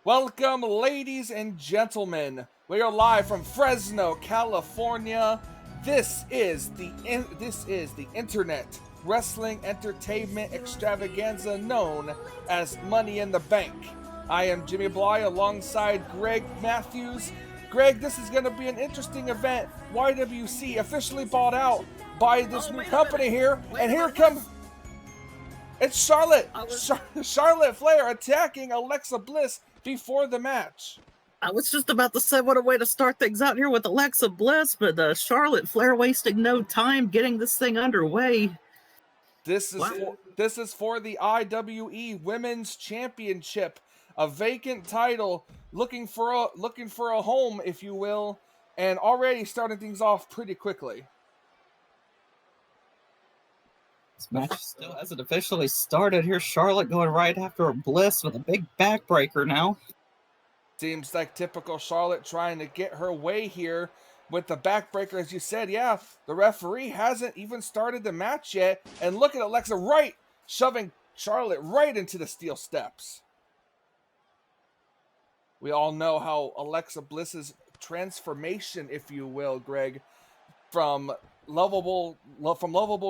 Welcome, ladies and gentlemen. We are live from Fresno, California. This is the internet wrestling entertainment extravaganza known as Money in the Bank. I am Jimmy Bly alongside Greg Matthews. Greg, this is going to be an interesting event. YWC officially bought out by this new company here, and here comes it's Charlotte. Charlotte Flair attacking Alexa Bliss before the match. I was just about to say what a way to start things out here with Alexa Bliss, but Charlotte Flair wasting no time getting this thing underway. This is for the IWE Women's Championship, a vacant title, looking for a home, if you will, and already starting things off pretty quickly. This match still hasn't officially started. Here's Charlotte going right after Bliss with a big backbreaker now. Seems like typical Charlotte trying to get her way here with the backbreaker, as you said. Yeah, the referee hasn't even started the match yet. And look at Alexa shoving Charlotte right into the steel steps. We all know how Alexa Bliss's transformation, if you will, Greg, from lovable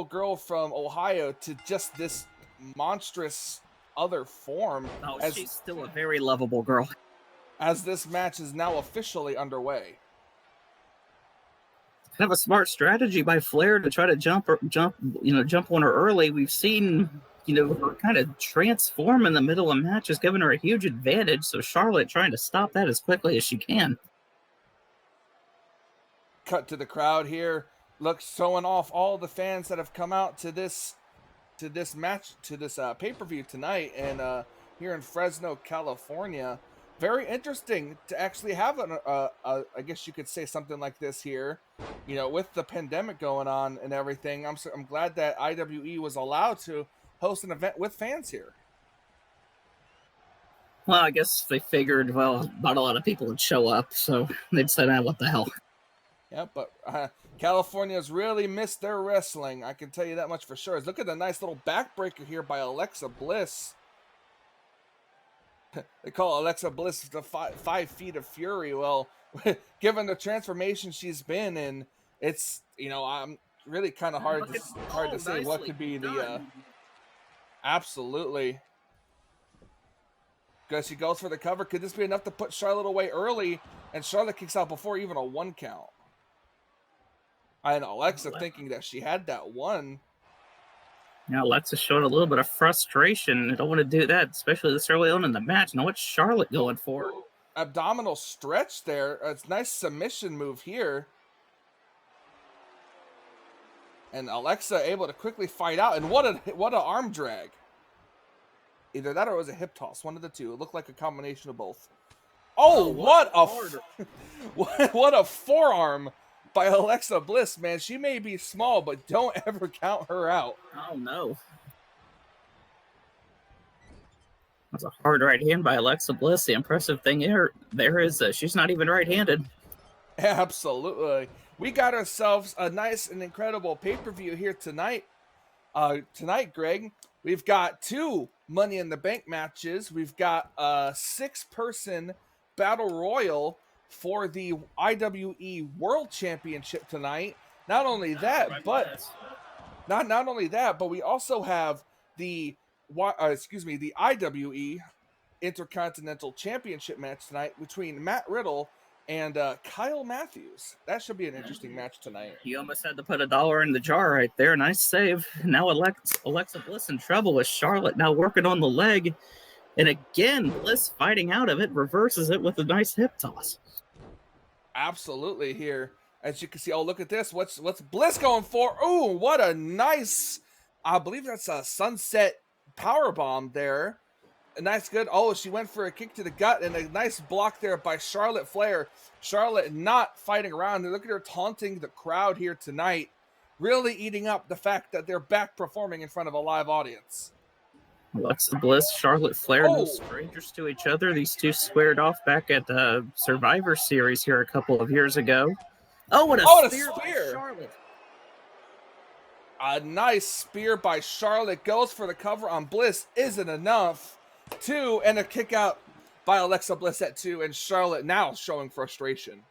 girl from Ohio to just this monstrous other form. Oh, she's still a very lovable girl. As this match is now officially underway. Kind of a smart strategy by Flair to try to jump on her early. We've seen, her kind of transform in the middle of matches, giving her a huge advantage. So Charlotte trying to stop that as quickly as she can. Cut to the crowd here. Looks showing off all the fans that have come out to this match, to this pay-per-view tonight, and here in Fresno, California. Very interesting to actually have I guess you could say something like this here, with the pandemic going on and everything. I'm glad that IWE was allowed to host an event with fans here. Well, I guess they figured, not a lot of people would show up, so they'd say, what the hell. Yeah, but California's really missed their wrestling. I can tell you that much for sure. Look at the nice little backbreaker here by Alexa Bliss. They call Alexa Bliss the 5 feet of fury. Well, given the transformation she's been in, it's, I'm really kind of hard to say what could be the absolutely. Because she goes for the cover. Could this be enough to put Charlotte away early? And Charlotte kicks out before even a 1 count. And Alexa thinking that she had that one. Now Alexa showing a little bit of frustration. I don't want to do that, especially this early on in the match. Now what's Charlotte going for? Abdominal stretch there. It's a nice submission move here. And Alexa able to quickly fight out. And what an arm drag. Either that or it was a hip toss. One of the two. It looked like a combination of both. Oh, what a forearm by Alexa Bliss, man. She may be small, but don't ever count her out. Oh, no. That's a hard right hand by Alexa Bliss. The impressive thing there is that she's not even right-handed. Absolutely. We got ourselves a nice and incredible pay-per-view here tonight. Greg, we've got 2 Money in the Bank matches. We've got a 6-person Battle Royal for the IWE World Championship tonight. Not only that, but we also have the IWE Intercontinental Championship match tonight between Matt Riddle and Kyle Matthews. That should be an interesting match tonight. You almost had to put $1 in the jar right there. Nice save. Now Alexa Bliss in trouble with Charlotte now working on the leg. And again, Bliss fighting out of it, reverses it with a nice hip toss. Absolutely here. As you can see, look at this. What's Bliss going for? Oh, what a nice, I believe that's a sunset powerbomb there. A nice good. Oh, she went for a kick to the gut and a nice block there by Charlotte Flair. Charlotte not fighting around. Look at her taunting the crowd here tonight. Really eating up the fact that they're back performing in front of a live audience. Alexa Bliss, Charlotte Flair, no strangers to each other. These two squared off back at the Survivor Series here a couple of years ago. Oh, what a spear by Charlotte. A nice spear by Charlotte. Goes for the cover on Bliss. Isn't enough. 2, and a kick out by Alexa Bliss at 2, and Charlotte now showing frustration.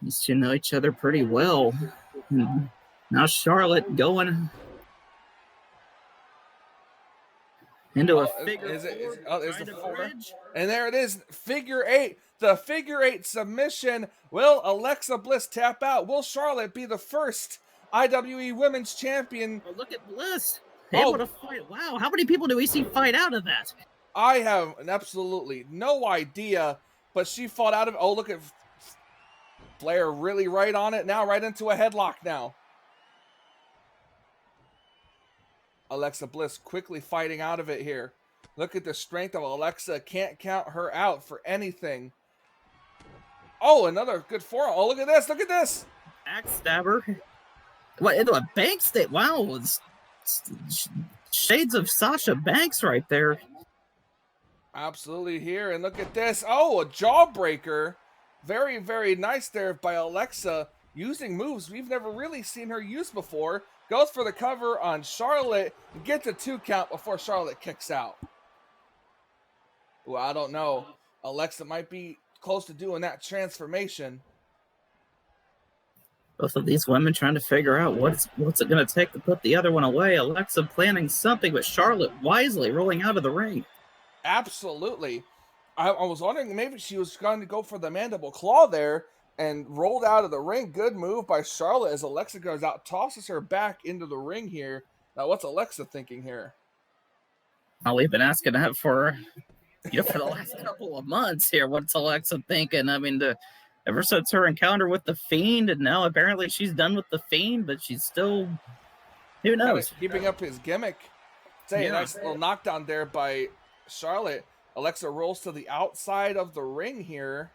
These two know each other pretty well. Now Charlotte going into a figure four, is the trying to 4? bridge. And there it is, figure 8. The figure 8 submission. Will Alexa Bliss tap out? Will Charlotte be the first IWE Women's Champion? Oh, look at Bliss. Able to fight. Wow, how many people do we see fight out of that? I have absolutely no idea, but she fought out of it. Oh, look at Flair really right on it now, right into a headlock now. Alexa Bliss quickly fighting out of it here. Look at the strength of Alexa. Can't count her out for anything. Oh, another good forearm. Oh, look at this. Look at this. Backstabber. What, into a bank state? Wow. It's shades of Sasha Banks right there. Absolutely here. And look at this. Oh, a jawbreaker. Very, very nice there by Alexa. Using moves we've never really seen her use before. Goes for the cover on Charlotte. Gets a 2 count before Charlotte kicks out. Well, I don't know. Alexa might be close to doing that transformation. Both of these women trying to figure out what's it going to take to put the other one away. Alexa planning something, but Charlotte wisely rolling out of the ring. Absolutely. I was wondering maybe she was going to go for the mandible claw there and rolled out of the ring. Good move by Charlotte as Alexa goes out, tosses her back into the ring here. Now, what's Alexa thinking here? Oh, we've been asking that for the last couple of months here. What's Alexa thinking? I mean, ever since her encounter with the Fiend, and now apparently she's done with the Fiend, but she's still, who knows? Keeping up his gimmick. Say a nice little knockdown there by Charlotte. Alexa rolls to the outside of the ring here.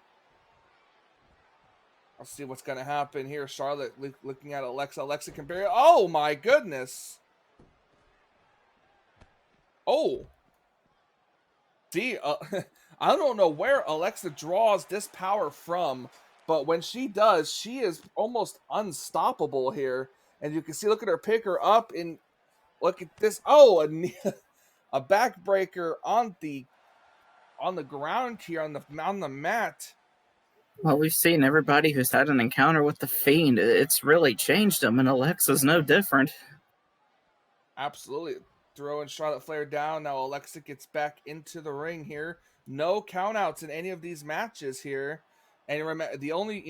Let's see what's going to happen here. Charlotte looking at Alexa. Alexa can barely... Oh, my goodness. Oh. See, I don't know where Alexa draws this power from, but when she does, she is almost unstoppable here. And you can see, look at her pick her up and look at this. Oh, a backbreaker on the ground here on the mat. Well, we've seen everybody who's had an encounter with the Fiend. It's really changed them, and Alexa's no different. Absolutely. Throwing Charlotte Flair down. Now Alexa gets back into the ring here. No countouts in any of these matches here. And remember, the only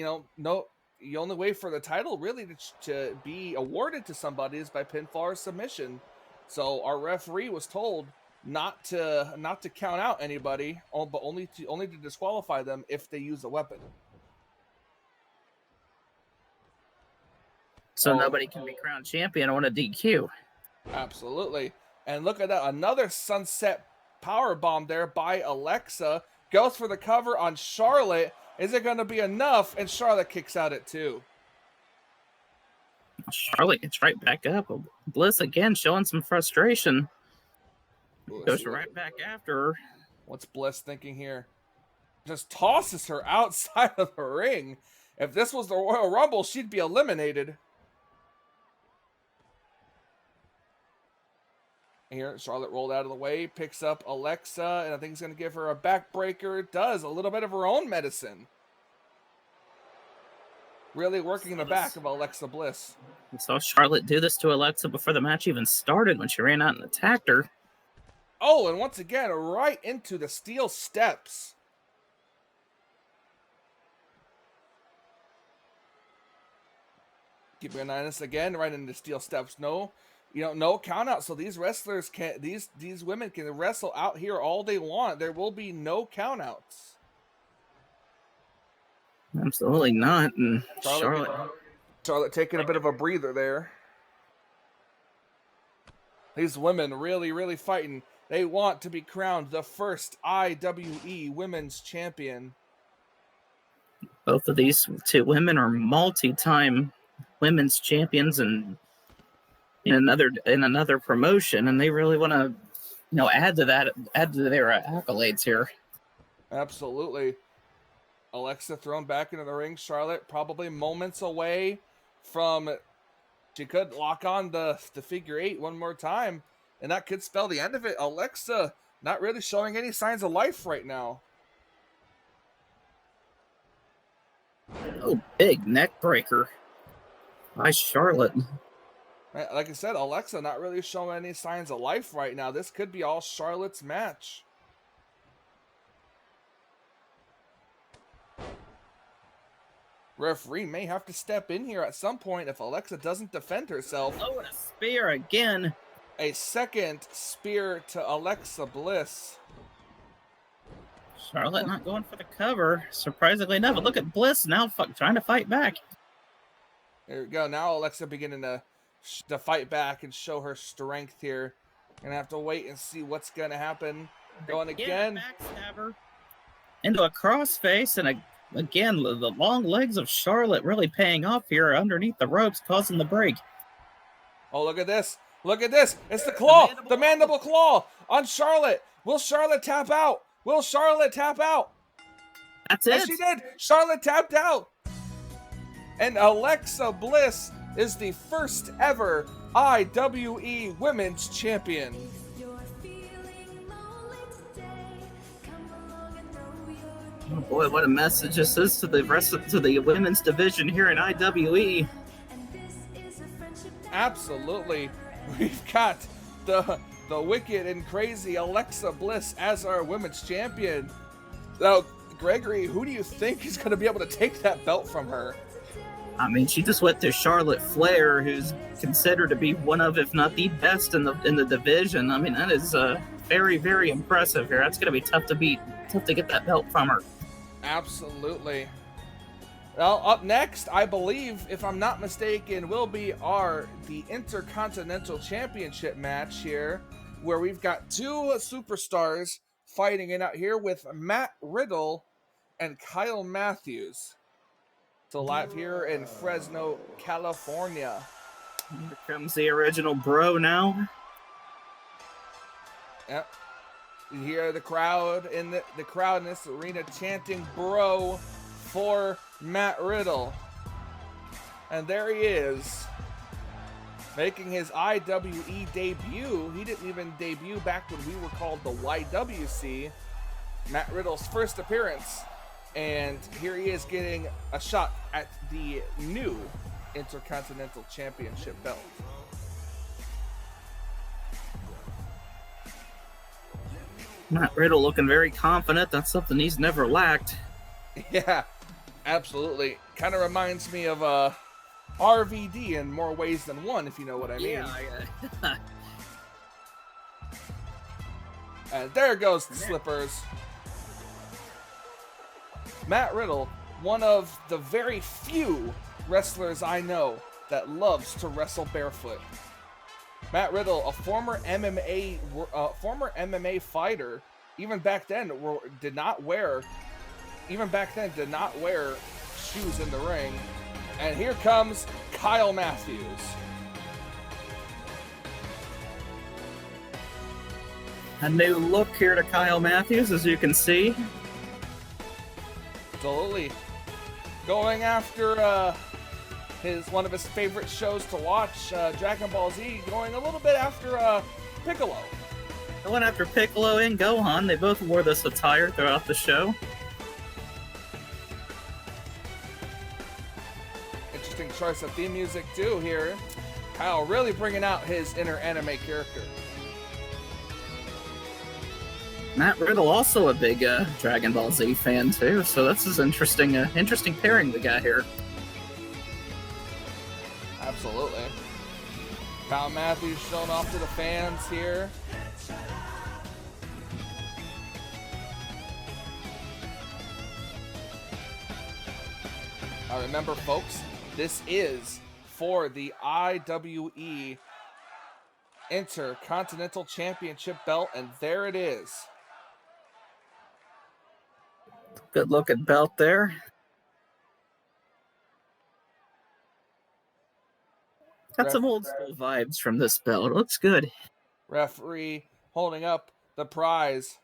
way for the title really to be awarded to somebody is by pinfall or submission. So our referee was told not to count out anybody, but only to disqualify them if they use a weapon. So nobody can be crowned champion on a DQ. Absolutely. And look at that, another sunset power bomb there by Alexa. Goes for the cover on Charlotte. Is it going to be enough? And Charlotte kicks out at 2. Charlotte gets right back up. Bliss again showing some frustration. Goes right back after her. What's Bliss thinking here? Just tosses her outside of the ring. If this was the Royal Rumble, she'd be eliminated. Here, Charlotte rolled out of the way, picks up Alexa, and I think he's going to give her a backbreaker. It does, a little bit of her own medicine. Really working in the back of Alexa Bliss. We saw Charlotte do this to Alexa before the match even started when she ran out and attacked her. Oh, and once again, right into the steel steps. Keeping an eye on this again, right into steel steps. No count out. So these wrestlers these women can wrestle out here all they want. There will be no count outs. Absolutely not. And Charlotte taking a bit of a breather there. These women really, really fighting. They want to be crowned the first IWE Women's Champion. Both of these two women are multi-time women's champions and in another promotion, and they really want to, add to their accolades here. Absolutely. Alexa thrown back into the ring. Charlotte probably moments away from. She could lock on the figure 8 one more time, and that could spell the end of it. Alexa not really showing any signs of life right now. Oh, big neck breaker by Charlotte. Like I said, Alexa not really showing any signs of life right now. This could be all Charlotte's match. Referee may have to step in here at some point if Alexa doesn't defend herself. Oh, and a spear again. A second spear to Alexa Bliss. Charlotte not going for the cover, surprisingly enough. But look at Bliss now trying to fight back. There we go. Now Alexa beginning to fight back and show her strength here. Gonna have to wait and see what's gonna happen. Going again. Backstabber into a crossface, and again the long legs of Charlotte really paying off here underneath the ropes, causing the break. Oh, look at this. Look at this. It's the claw. The mandible claw on Charlotte. Will Charlotte tap out? Will Charlotte tap out? That's it. Yes, she did. Charlotte tapped out. And Alexa Bliss is the first ever IWE Women's Champion. Oh boy, what a message this is to the rest of the women's division here in IWE. Absolutely. We've got the wicked and crazy Alexa Bliss as our women's champion. Now, Gregory, who do you think is going to be able to take that belt from her? I mean, she just went to Charlotte Flair, who's considered to be one of, if not the best in the division. I mean, that is very, very impressive here. That's going to be tough to beat, tough to get that belt from her. Absolutely. Well, up next, I believe, if I'm not mistaken, will be the Intercontinental Championship match here, where we've got two superstars fighting it out here with Matt Riddle and Kyle Matthews. So live here in Fresno, California. Here comes the original bro now. Yep. You hear the crowd in the crowd in this arena chanting "Bro" for Matt Riddle. And there he is, making his IWE debut. He didn't even debut back when we were called the YWC. Matt Riddle's first appearance. And here he is getting a shot at the new Intercontinental Championship belt. Matt Riddle looking very confident. That's something he's never lacked. Yeah, absolutely. Kind of reminds me of RVD in more ways than one, if you know what I mean. Yeah. And there goes the slippers. Matt Riddle, one of the very few wrestlers I know that loves to wrestle barefoot. Matt Riddle, a former MMA fighter, even back then did not wear shoes in the ring. And here comes Kyle Matthews. A new look here to Kyle Matthews, as you can see. Absolutely. Going after one of his favorite shows to watch, Dragon Ball Z, going a little bit after Piccolo. Going after Piccolo and Gohan. They both wore this attire throughout the show. Interesting choice of theme music too here. Kyle really bringing out his inner anime character. Matt Riddle also a big Dragon Ball Z fan too, so this is interesting pairing we got here. Absolutely. Kyle Matthews showing off to the fans here. Remember, folks, this is for the IWE Intercontinental Championship belt, and there it is. Good looking belt there. Got some old school vibes from this belt. It looks good. Referee holding up the prize.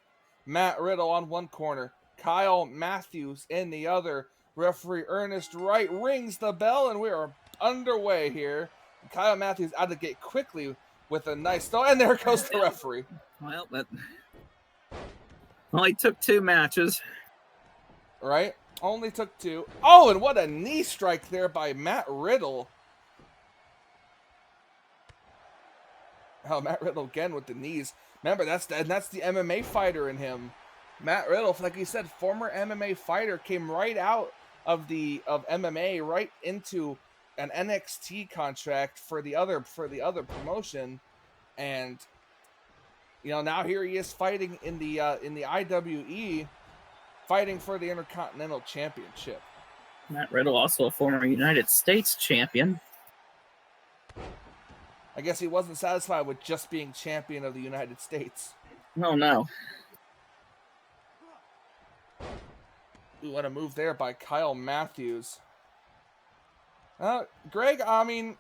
Matt Riddle on one corner, Kyle Matthews in the other. Referee Ernest Wright rings the bell, and we are underway here. Kyle Matthews out of the gate quickly with a nice throw, and there goes the referee. Well, Only took 2 matches. Right? Only took 2. Oh, and what a knee strike there by Matt Riddle. Oh, Matt Riddle again with the knees. Remember, that's the MMA fighter in him. Matt Riddle, like you said, former MMA fighter, came right out of MMA right into an NXT contract for the other promotion, and now here he is fighting in the IWE, fighting for the Intercontinental Championship. Matt Riddle, also a former United States champion. I guess he wasn't satisfied with just being champion of the United States. Oh, no. We want to move there by Kyle Matthews. Greg, I mean,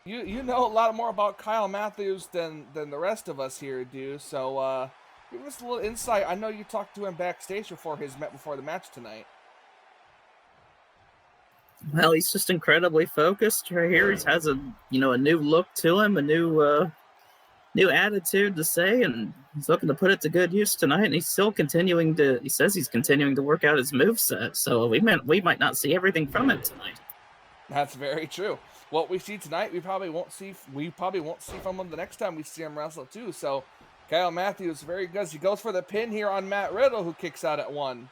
you know a lot more about Kyle Matthews than the rest of us here do. So give us a little insight. I know you talked to him backstage before the match tonight. Well, he's just incredibly focused right here. He has a new look to him, a new attitude to say, and he's looking to put it to good use tonight. And he's still continuing to. He says he's continuing to work out his moveset. So we might not see everything from him tonight. That's very true. What we see tonight, we probably won't see from him the next time we see him wrestle too. So Kyle Matthews very good. He goes for the pin here on Matt Riddle, who kicks out at 1.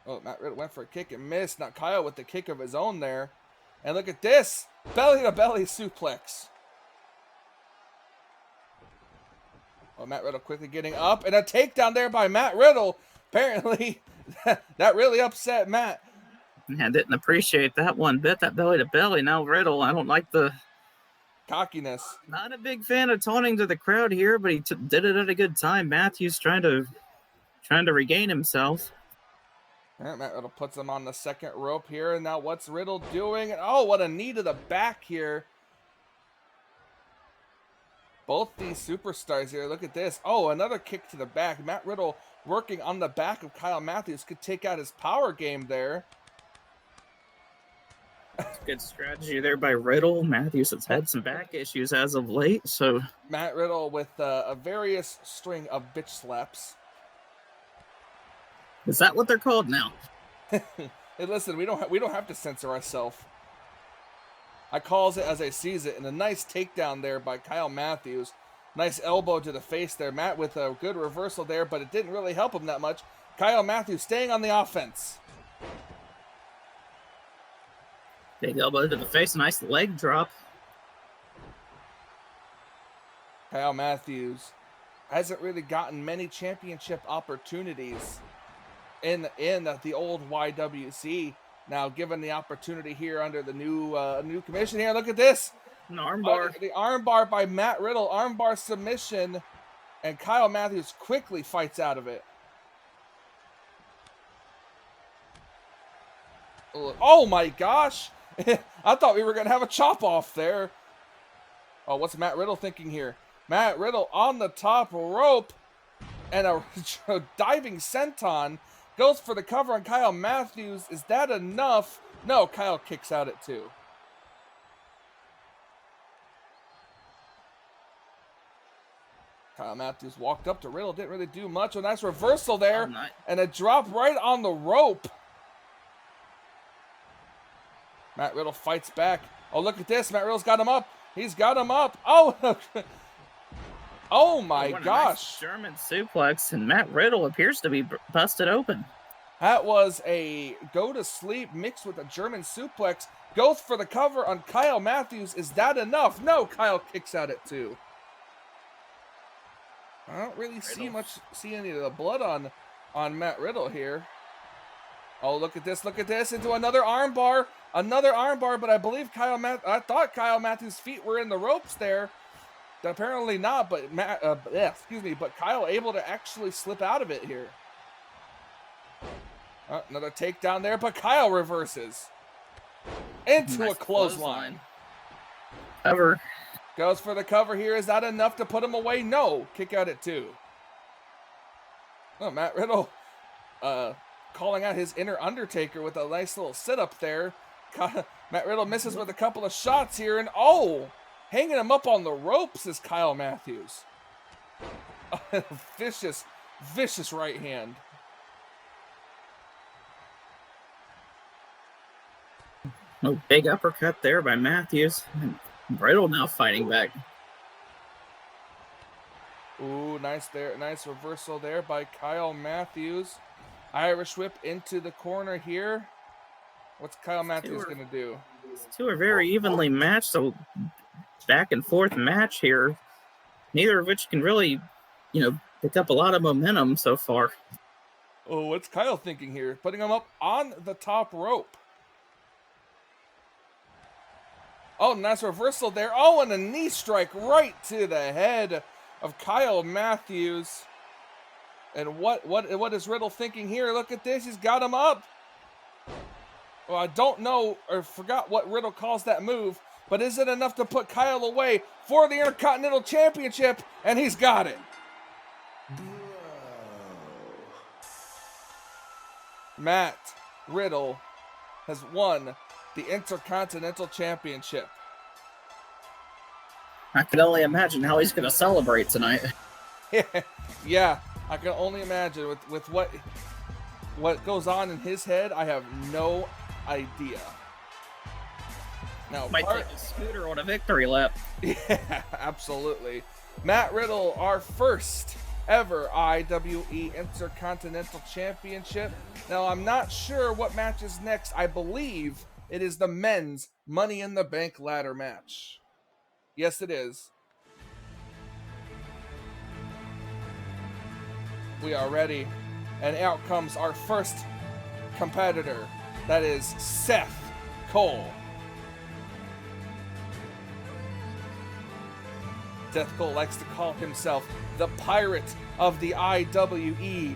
Oh, Matt Riddle went for a kick and missed. Now Kyle with the kick of his own there. And look at this. Belly-to-belly suplex. Oh, Matt Riddle quickly getting up. And a takedown there by Matt Riddle. Apparently, that really upset Matt. I didn't appreciate that one bit, that belly-to-belly. Now Riddle, I don't like the... cockiness. Not a big fan of taunting to the crowd here, but he did it at a good time. Matthews trying to regain himself. And Matt Riddle puts him on the second rope here. And now what's Riddle doing? Oh, what a knee to the back here. Both these superstars here. Look at this. Oh, another kick to the back. Matt Riddle working on the back of Kyle Matthews. Could take out his power game there. Good strategy there by Riddle. Matthews has had some back issues as of late. So Matt Riddle with a various string of bitch slaps. Is that what they're called now? Hey, listen, we don't have to censor ourselves. I calls it as I sees it, and a nice takedown there by Kyle Matthews. Nice elbow to the face there. Matt with a good reversal there, but it didn't really help him that much. Kyle Matthews staying on the offense. Big elbow to the face, nice leg drop. Kyle Matthews hasn't really gotten many championship opportunities in the old YWC. Now given the opportunity here under the new commission here. Look at this. An armbar. The armbar by Matt Riddle. Armbar submission. And Kyle Matthews quickly fights out of it. Oh my gosh. I thought we were going to have a chop off there. Oh, what's Matt Riddle thinking here? Matt Riddle on the top rope. And a diving senton. Goes for the cover on Kyle Matthews. Is that enough? No, Kyle kicks out at 2. Kyle Matthews walked up to Riddle. Didn't really do much. A nice reversal there. Oh, nice. And a drop right on the rope. Matt Riddle fights back. Oh, look at this. Matt Riddle's got him up. He's got him up. Oh, oh my gosh. Nice German suplex, and Matt Riddle appears to be busted open. That was a go to sleep mixed with a German suplex. Goes for the cover on Kyle Matthews. Is that enough? No, Kyle kicks out at 2. I don't really see any of the blood on Matt Riddle here. Oh, look at this. Look at this. Into another armbar. Another armbar, but I believe I thought Kyle Matthews' feet were in the ropes there. Apparently not, but but Kyle able to actually slip out of it here. Another takedown there, but Kyle reverses into Nice a clothesline. Cover. Goes for the cover here. Is that enough to put him away? No. Kick out at 2. Oh, Matt Riddle calling out his inner Undertaker with a nice little sit-up there. Matt Riddle misses with a couple of shots here, and oh! hanging him up on the ropes is Kyle Matthews. Vicious, vicious right hand. Oh, big uppercut there by Matthews. And Riddle now fighting back. Ooh, nice there. Nice reversal there by Kyle Matthews. Irish whip into the corner here. What's Kyle Matthews going to do? These two are very evenly matched, so back and forth match here. Neither of which can really, pick up a lot of momentum so far. Oh, what's Kyle thinking here? Putting him up on the top rope. Oh, nice reversal there. Oh, and a knee strike right to the head of Kyle Matthews. And what is Riddle thinking here? Look at this. He's got him up. Well, I don't know or forgot what Riddle calls that move, but is it enough to put Kyle away for the Intercontinental Championship? And he's got it. Matt Riddle has won the Intercontinental Championship. I can only imagine how he's going to celebrate tonight. Yeah, I can only imagine with what goes on in his head. I have no idea. Now, might take a scooter on a victory lap. Yeah, absolutely. Matt Riddle, our first ever IWE Intercontinental Championship. Now, I'm not sure what match is next. I believe it is the men's Money in the Bank ladder match. Yes, it is. We are ready. And out comes our first competitor. That is Seth Cole. Seth Cole likes to call himself the Pirate of the IWE.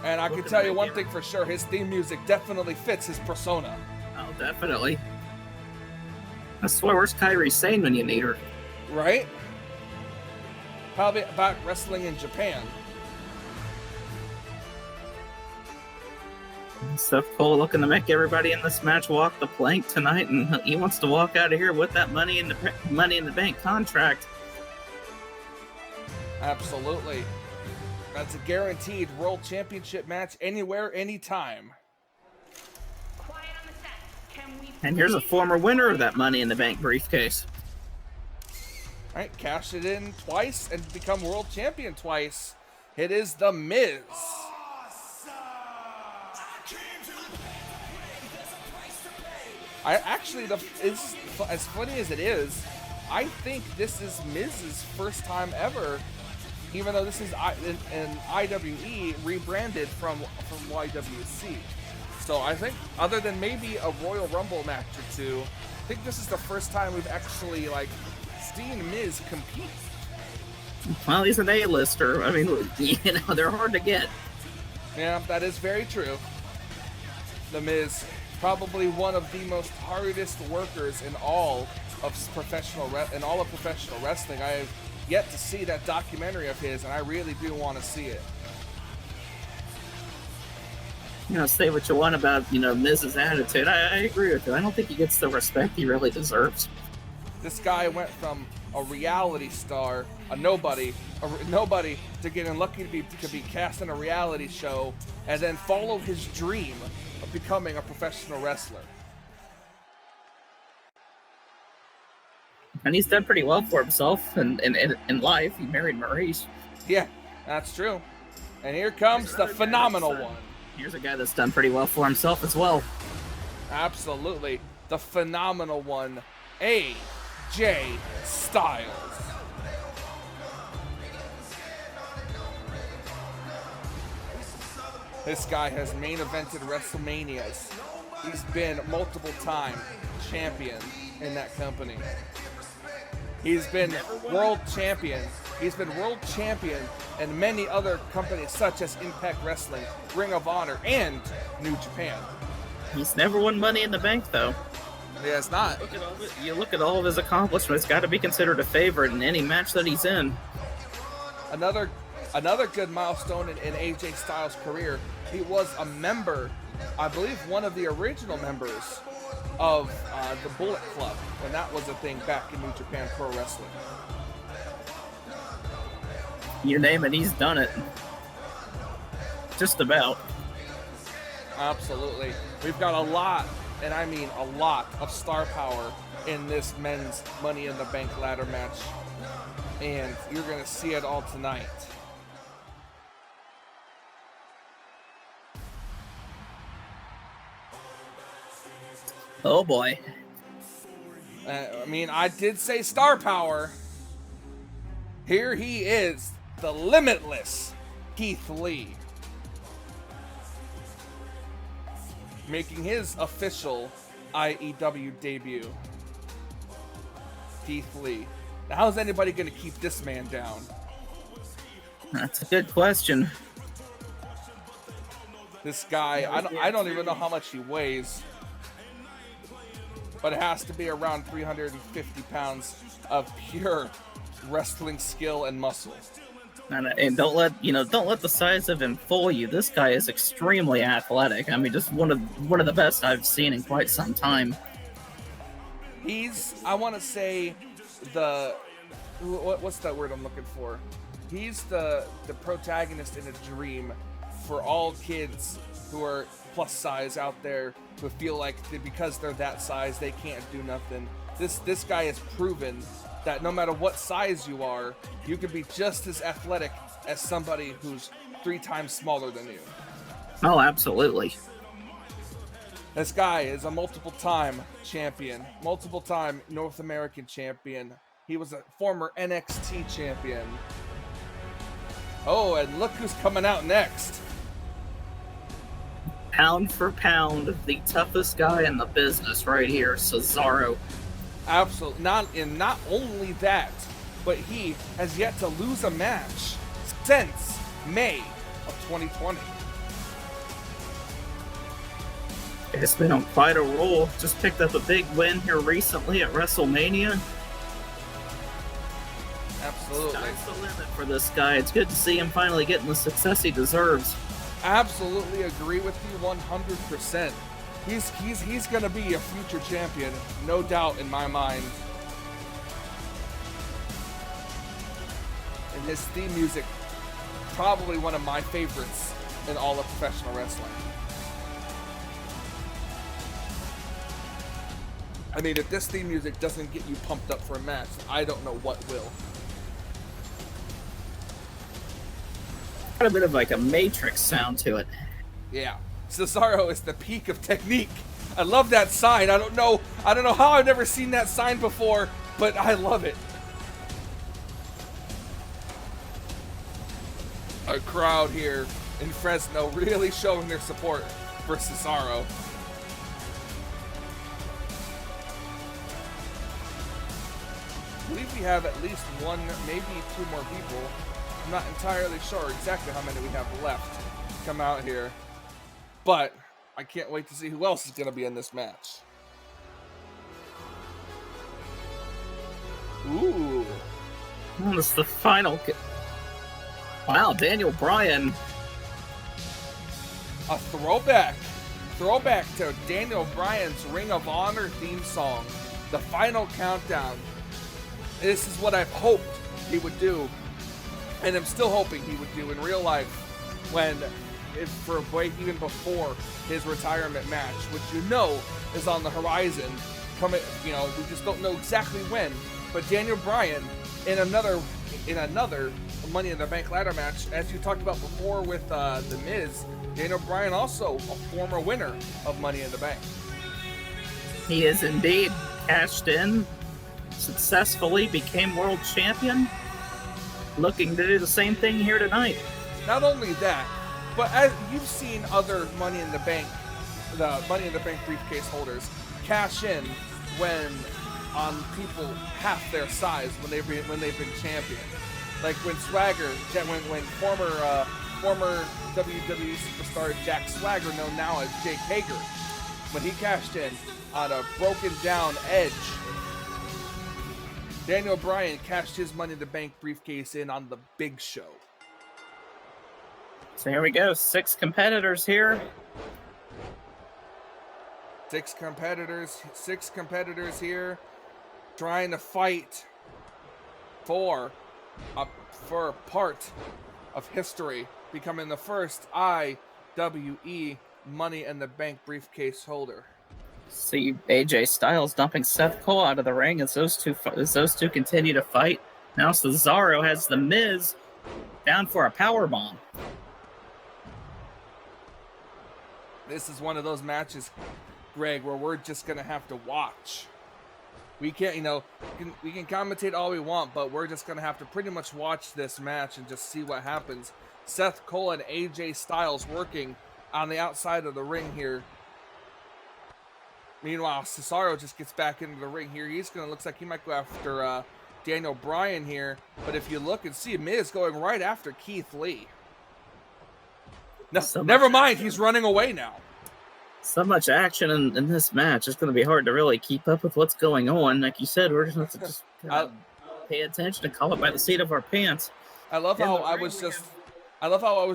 And I can tell you one thing for sure, his theme music definitely fits his persona. Oh, definitely. I swear, where's Kairi Sane when you need her? Right? Probably about wrestling in Japan. Seth Cole looking to make everybody in this match walk the plank tonight, and he wants to walk out of here with that Money in the Bank contract. Absolutely. That's a guaranteed World Championship match anywhere, anytime. And here's a former winner of that Money in the Bank briefcase. All right, cash it in twice and become world champion twice. It is The Miz. I actually, it's as funny as it is, I think this is Miz's first time ever, even though this is an IWE rebranded from YWC. So I think, other than maybe a Royal Rumble match or two, I think this is the first time we've actually seen Miz compete. Well, he's an A-lister. I mean, they're hard to get. Yeah, that is very true. The Miz, probably one of the most hardest workers in all of professional wrestling. I have yet to see that documentary of his, and I really do want to see it. Say what you want about, Miz's attitude. I agree with you. I don't think he gets the respect he really deserves. This guy went from a reality star, a nobody, to getting lucky to be cast in a reality show, and then follow his dream of becoming a professional wrestler. And he's done pretty well for himself in life. He married Maurice. Yeah, that's true. And here comes the phenomenal one. Here's a guy that's done pretty well for himself as well. Absolutely. The phenomenal one, AJ Styles. This guy has main evented WrestleManias. He's been multiple time champion in that company. He's been world champion. He's been world champion in many other companies such as Impact Wrestling, Ring of Honor, and New Japan. He's never won Money in the Bank, though. Yeah, it's not. You look at all of his accomplishments, got to be considered a favorite in any match that he's in. Another good milestone in AJ Styles' career, he was a member, I believe one of the original members of the Bullet Club when that was a thing back in New Japan Pro Wrestling. You name it, he's done it. Just about. Absolutely. We've got a lot, and I mean a lot, of star power in this men's Money in the Bank ladder match. And you're going to see it all tonight. Oh boy. I mean, I did say star power. Here he is, the limitless Keith Lee, making his official IEW debut. Keith Lee. Now, how is anybody going to keep this man down? That's a good question. This guy, I don't even know how much he weighs, but it has to be around 350 pounds of pure wrestling skill and muscle. And don't let the size of him fool you. This guy is extremely athletic. I mean, just one of the best I've seen in quite some time. He's, I want to say, what's that word I'm looking for? He's the protagonist in a dream for all kids who are plus size out there, who feel like because they're that size they can't do nothing. This guy has proven that no matter what size you are, you can be just as athletic as somebody who's 3 times smaller than you. Oh, absolutely. This guy is a multiple-time champion, multiple-time North American champion. He was a former NXT champion. Oh, and look who's coming out next. Pound for pound, the toughest guy in the business right here, Cesaro. Absolutely. Not only that, but he has yet to lose a match since May of 2020. It's been on quite a roll. Just picked up a big win here recently at WrestleMania. Absolutely. Sky's the limit for this guy. It's good to see him finally getting the success he deserves. Absolutely agree with you 100%. He's going to be a future champion, no doubt in my mind. And his theme music, probably one of my favorites in all of professional wrestling. I mean, if this theme music doesn't get you pumped up for a match, I don't know what will. Got a bit of like a Matrix sound to it. Yeah. Cesaro is the peak of technique. I love that sign. I don't know how I've never seen that sign before, but I love it. A crowd here in Fresno really showing their support for Cesaro. I believe we have at least one, maybe 2 more people. I'm not entirely sure exactly how many we have left to come out here. But I can't wait to see who else is going to be in this match. Ooh. It's the final. Wow, Daniel Bryan. A throwback. Throwback to Daniel Bryan's Ring of Honor theme song. The final countdown. This is what I've hoped he would do. And I'm still hoping he would do in real life when... for a break even before his retirement match, which is on the horizon. We just don't know exactly when. But Daniel Bryan in another Money in the Bank ladder match, as you talked about before with The Miz, Daniel Bryan also a former winner of Money in the Bank. He is indeed cashed in, successfully became world champion, looking to do the same thing here tonight. Not only that, but as you've seen other Money in the Bank briefcase holders cash in when on people half their size when they've been champion. Like when Swagger, when former WWE superstar Jack Swagger, known now as Jake Hager, when he cashed in on a broken down Edge, Daniel Bryan cashed his Money in the Bank briefcase in on the Big Show. So here we go, 6 competitors here. Six competitors here trying to fight for a part of history, becoming the first IWE Money in the Bank briefcase holder. See AJ Styles dumping Seth Cole out of the ring as those two continue to fight. Now Cesaro has The Miz down for a power bomb. This is one of those matches, Greg, where we're just gonna have to watch. We can't, we can commentate all we want, but we're just gonna have to pretty much watch this match and just see what happens. Seth Cole and AJ Styles working on the outside of the ring here. Meanwhile, Cesaro just gets back into the ring here. Looks like he might go after Daniel Bryan here. But if you look and see, Miz going right after Keith Lee. No, never mind, he's running away now. So much action in this match. It's going to be hard to really keep up with what's going on. Like you said, we're going to have to pay attention and call it by the seat of our pants. I love how I was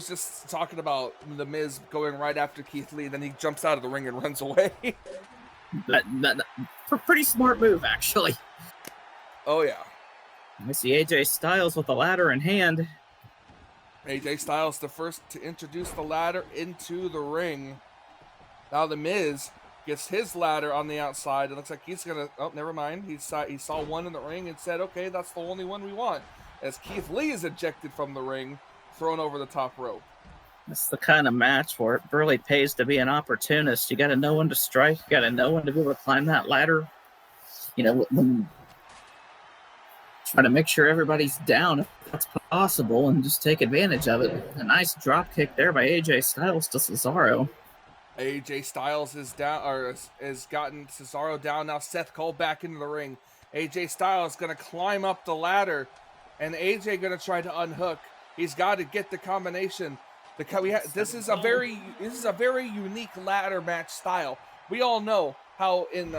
just talking about The Miz going right after Keith Lee, then he jumps out of the ring and runs away. Pretty smart move, actually. Oh, yeah. We see AJ Styles with the ladder in hand. AJ Styles the first to introduce the ladder into the ring. Now The Miz gets his ladder on the outside. It looks like he's going to... Oh, never mind. He saw one in the ring and said, okay, that's the only one we want. As Keith Lee is ejected from the ring, thrown over the top rope. It's the kind of match where it really pays to be an opportunist. You got to know when to strike. You got to know when to be able to climb that ladder. Try to make sure everybody's down if that's possible and just take advantage of it. A nice drop kick there by AJ Styles to Cesaro. AJ Styles is down, or has gotten Cesaro down. Now Seth Cole back into the ring. AJ Styles going to climb up the ladder, and AJ going to try to unhook. He's got to get the combination. This is a very unique ladder match style. We all know how in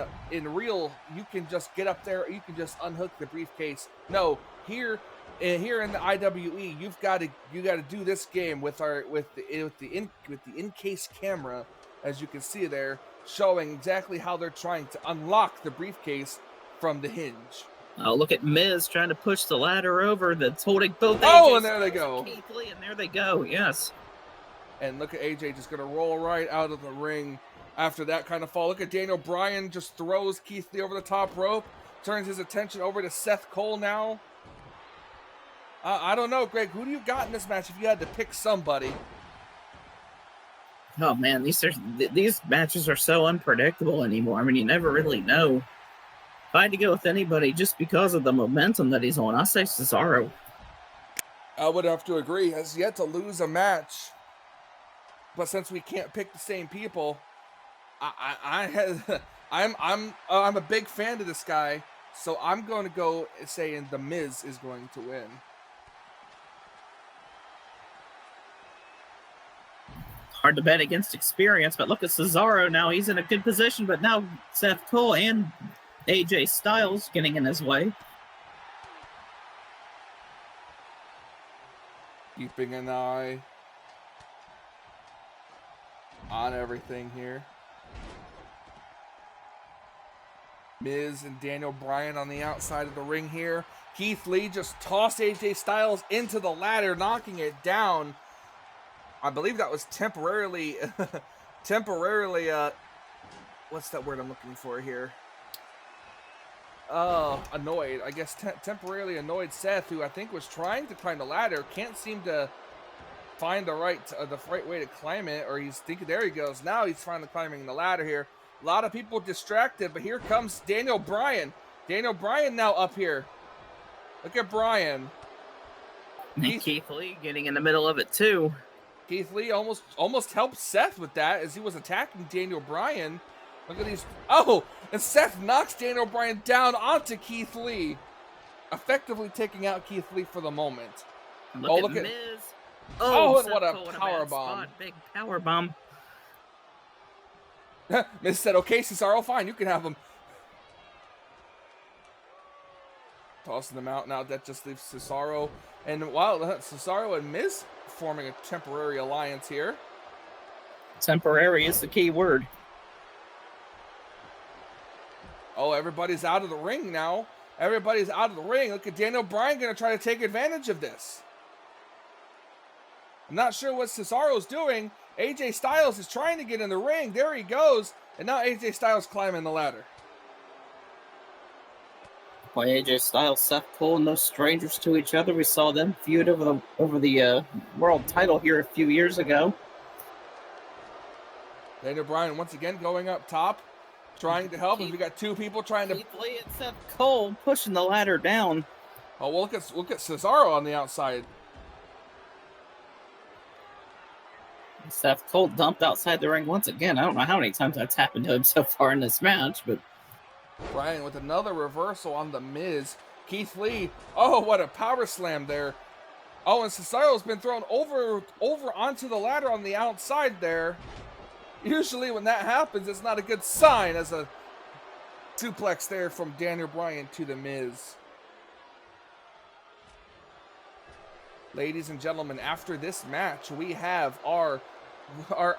real you can just get up there, you can just unhook the briefcase. No, here in the IWE, you got to do this game with the in-case camera, as you can see there, showing exactly how they're trying to unlock the briefcase from the hinge. Oh, look at Miz trying to push the ladder over that's holding both. Oh, and there they go. Keith Lee, and there they go. Yes. And look at AJ just going to roll right out of the ring after that kind of fall. Look at Daniel Bryan just throws Keith Lee over the top rope, turns his attention over to Seth Cole now. I don't know, Greg. Who do you got in this match if you had to pick somebody? Oh, man, these matches are so unpredictable anymore. I mean, you never really know. If I had to go with anybody just because of the momentum that he's on, I say Cesaro. I would have to agree. Has yet to lose a match. But since we can't pick the same people, I'm a big fan of this guy, so I'm going to go saying The Miz is going to win. Hard to bet against experience, but look at Cesaro now. He's in a good position, but now Seth Cole and AJ Styles getting in his way. Keeping an eye on everything here. Miz and Daniel Bryan on the outside of the ring here. Keith Lee just tossed AJ Styles into the ladder, knocking it down. I believe that was temporarily, what's that word I'm looking for here? Annoyed. I guess temporarily annoyed Seth, who I think was trying to climb the ladder, can't seem to find the right way to climb it, or he's thinking, there he goes. Now he's finally climbing the ladder here. A lot of people distracted, but here comes Daniel Bryan. Daniel Bryan now up here. Look at Bryan. Keith Lee getting in the middle of it too. Keith Lee almost helped Seth with that as he was attacking Daniel Bryan. Look at these. Oh, and Seth knocks Daniel Bryan down onto Keith Lee, effectively taking out Keith Lee for the moment. Look at Miz. Oh, and what a power bomb. Big power bomb. Miz said, okay, Cesaro, fine, you can have him. Tossing them out. Now that just leaves Cesaro. And wow, Cesaro and Miz forming a temporary alliance here. Temporary is the key word. Oh, everybody's out of the ring now. Everybody's out of the ring. Look at Daniel Bryan going to try to take advantage of this. I'm not sure what Cesaro's doing. AJ Styles is trying to get in the ring. There he goes. And now AJ Styles climbing the ladder. Boy, AJ Styles, Seth Cole, no strangers to each other. We saw them feud over the world title here a few years ago. Daniel Bryan once again going up top, trying to help. We got two people trying to. Keith Lee and Seth Cole pushing the ladder down. Oh, well, look at Cesaro on the outside. Seth Cole dumped outside the ring once again. I don't know how many times that's happened to him so far in this match, but Bryan with another reversal on the Miz. Keith Lee, oh, what a power slam there. Oh, and Cesaro's been thrown over onto the ladder on the outside there. Usually when that happens, it's not a good sign, as a suplex there from Daniel Bryan to the Miz. Ladies and gentlemen, after this match, we have our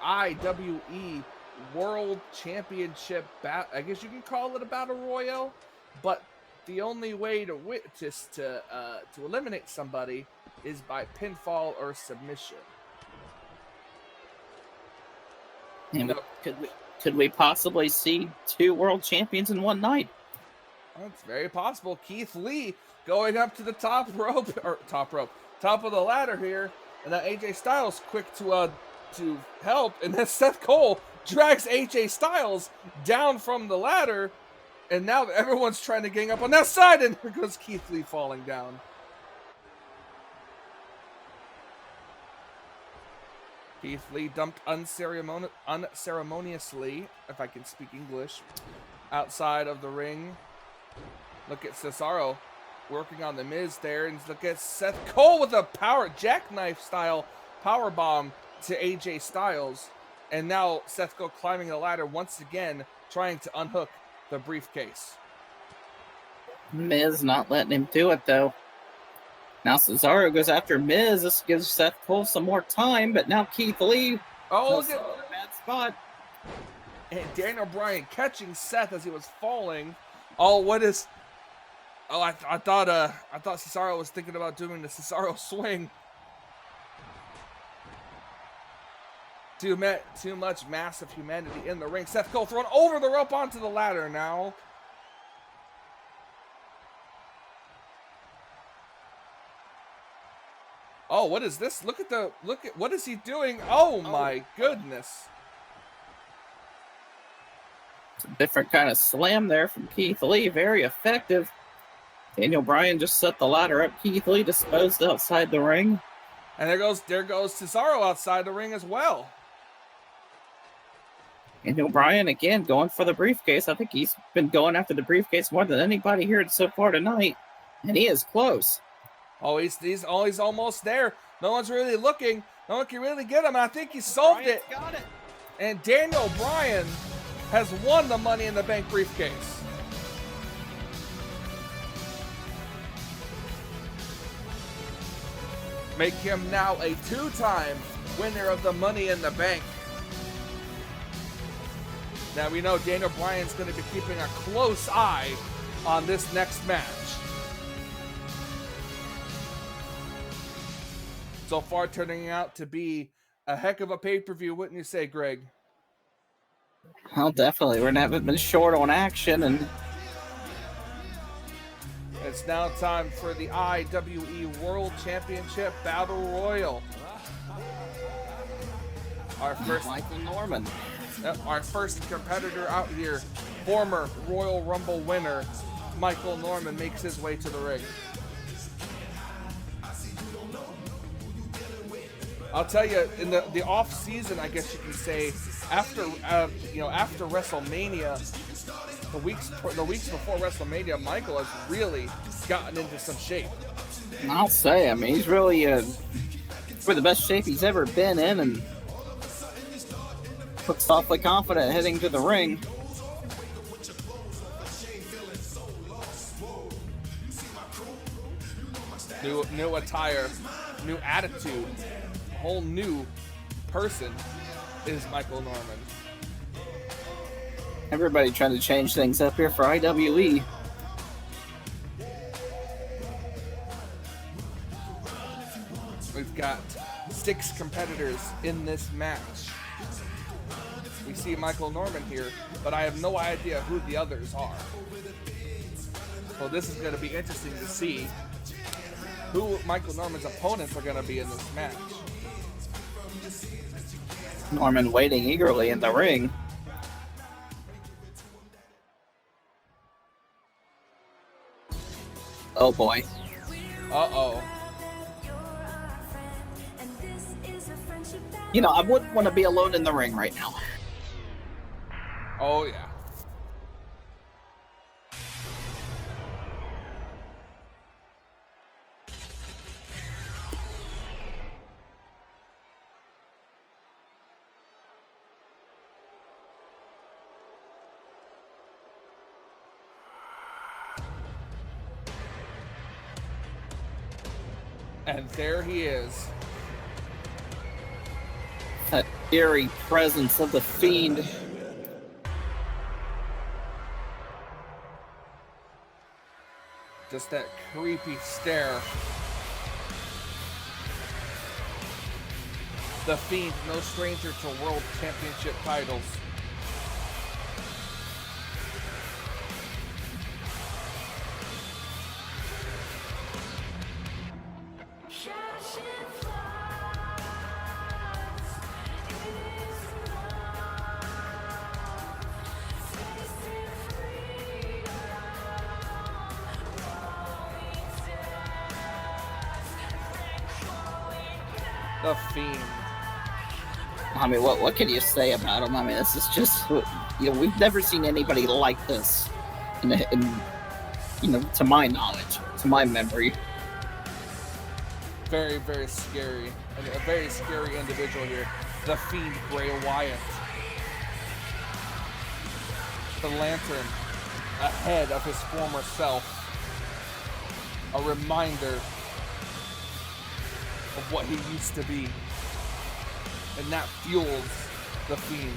IWE World Championship, I guess you can call it a battle royal, but the only way to eliminate somebody is by pinfall or submission. And could we possibly see two world champions in one night? Well, it's very possible. Keith Lee going up to the top of the ladder here, and now AJ Styles quick to help, and then Seth Cole drags AJ Styles down from the ladder, and now everyone's trying to gang up on that side, and here goes Keith Lee falling down. Keith Lee dumped unceremoniously, if I can speak English, outside of the ring. Look at Cesaro working on the Miz there, and look at Seth Cole with a jackknife style power bomb to AJ Styles. And now Seth Cole climbing the ladder once again, trying to unhook the briefcase. Miz not letting him do it, though. Now Cesaro goes after Miz. This gives Seth Cole some more time, but now Keith Lee. Oh, look at a bad spot. And Daniel Bryan catching Seth as he was falling. Oh, what is... Oh, I thought Cesaro was thinking about doing the Cesaro swing. Too much massive humanity in the ring. Seth Cole thrown over the rope onto the ladder now. Oh, what is this? Look at what is he doing? Oh my goodness. It's a different kind of slam there from Keith Lee. Very effective. Daniel Bryan just set the ladder up. Keith Lee disposed outside the ring. And there goes Cesaro outside the ring as well. Daniel Bryan again going for the briefcase. I think he's been going after the briefcase more than anybody here so far tonight. And he is close. Oh, he's almost there. No one's really looking. No one can really get him. I think he solved it. Got it. And Daniel Bryan has won the Money in the Bank briefcase. Make him now a two-time winner of the Money in the Bank. Now we know Daniel Bryan's going to be keeping a close eye on this next match. So far turning out to be a heck of a pay-per-view, wouldn't you say, Greg? Well, definitely. We haven't been short on action, and it's now time for the IWE World Championship Battle Royal. Our first Michael Norman. Our first competitor out here, former Royal Rumble winner, Michael Norman, makes his way to the ring. I'll tell you, in the off season, I guess you can say, after WrestleMania, the weeks before WrestleMania, Michael has really gotten into some shape. I'll say, I mean, he's really for the best shape he's ever been in, and looks awfully confident heading to the ring. New attire, new attitude, whole new person is Michael Norman. Everybody trying to change things up here for IWE. We've got 6 competitors in this match. We see Michael Norman here, but I have no idea who the others are. So this is going to be interesting to see who Michael Norman's opponents are going to be in this match. Norman waiting eagerly in the ring. Oh boy. Uh-oh. You know, I wouldn't want to be alone in the ring right now. Oh, yeah. And there he is. That eerie presence of the Fiend. Just that creepy stare. The Fiend, no stranger to World Championship titles. The Fiend. I mean, what can you say about him? I mean, this is just, you know, we've never seen anybody like this, you know, to my knowledge, to my memory. Very, very scary. A very scary individual here. The Fiend, Bray Wyatt. The Lantern, ahead of his former self. A reminder of what he used to be. And that fuels the Fiend.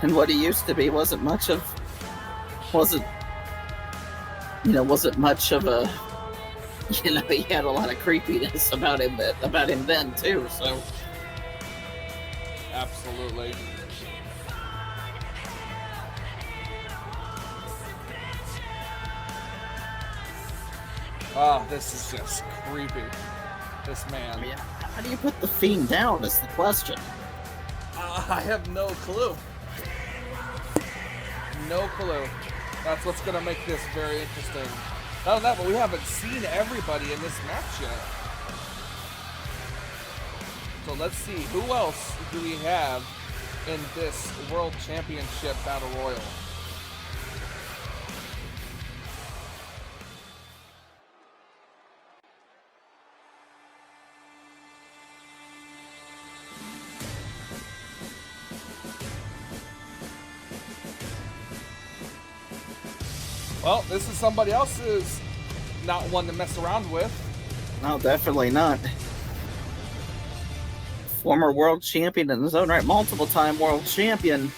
And what he used to be wasn't much of a, you know, he had a lot of creepiness about him then too, so. Absolutely. Oh, this is just creepy. This man. I mean, how do you put the Fiend down is the question. I have no clue. No clue. That's what's going to make this very interesting. Not only that, but we haven't seen everybody in this match yet. So let's see, who else do we have in this World Championship Battle Royal? Well, this is somebody else's not one to mess around with. No, definitely not. Former world champion in his own right, multiple-time world champion.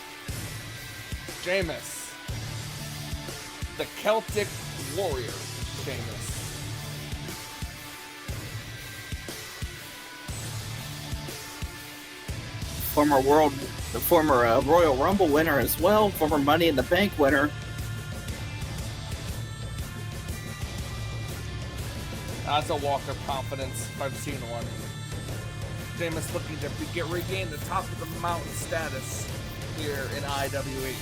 Sheamus. The Celtic Warrior, Sheamus. Former Royal Rumble winner as well. Former Money in the Bank winner. That's a walk of confidence if I've seen one. Sheamus looking to regain the top of the mountain status here in IWE.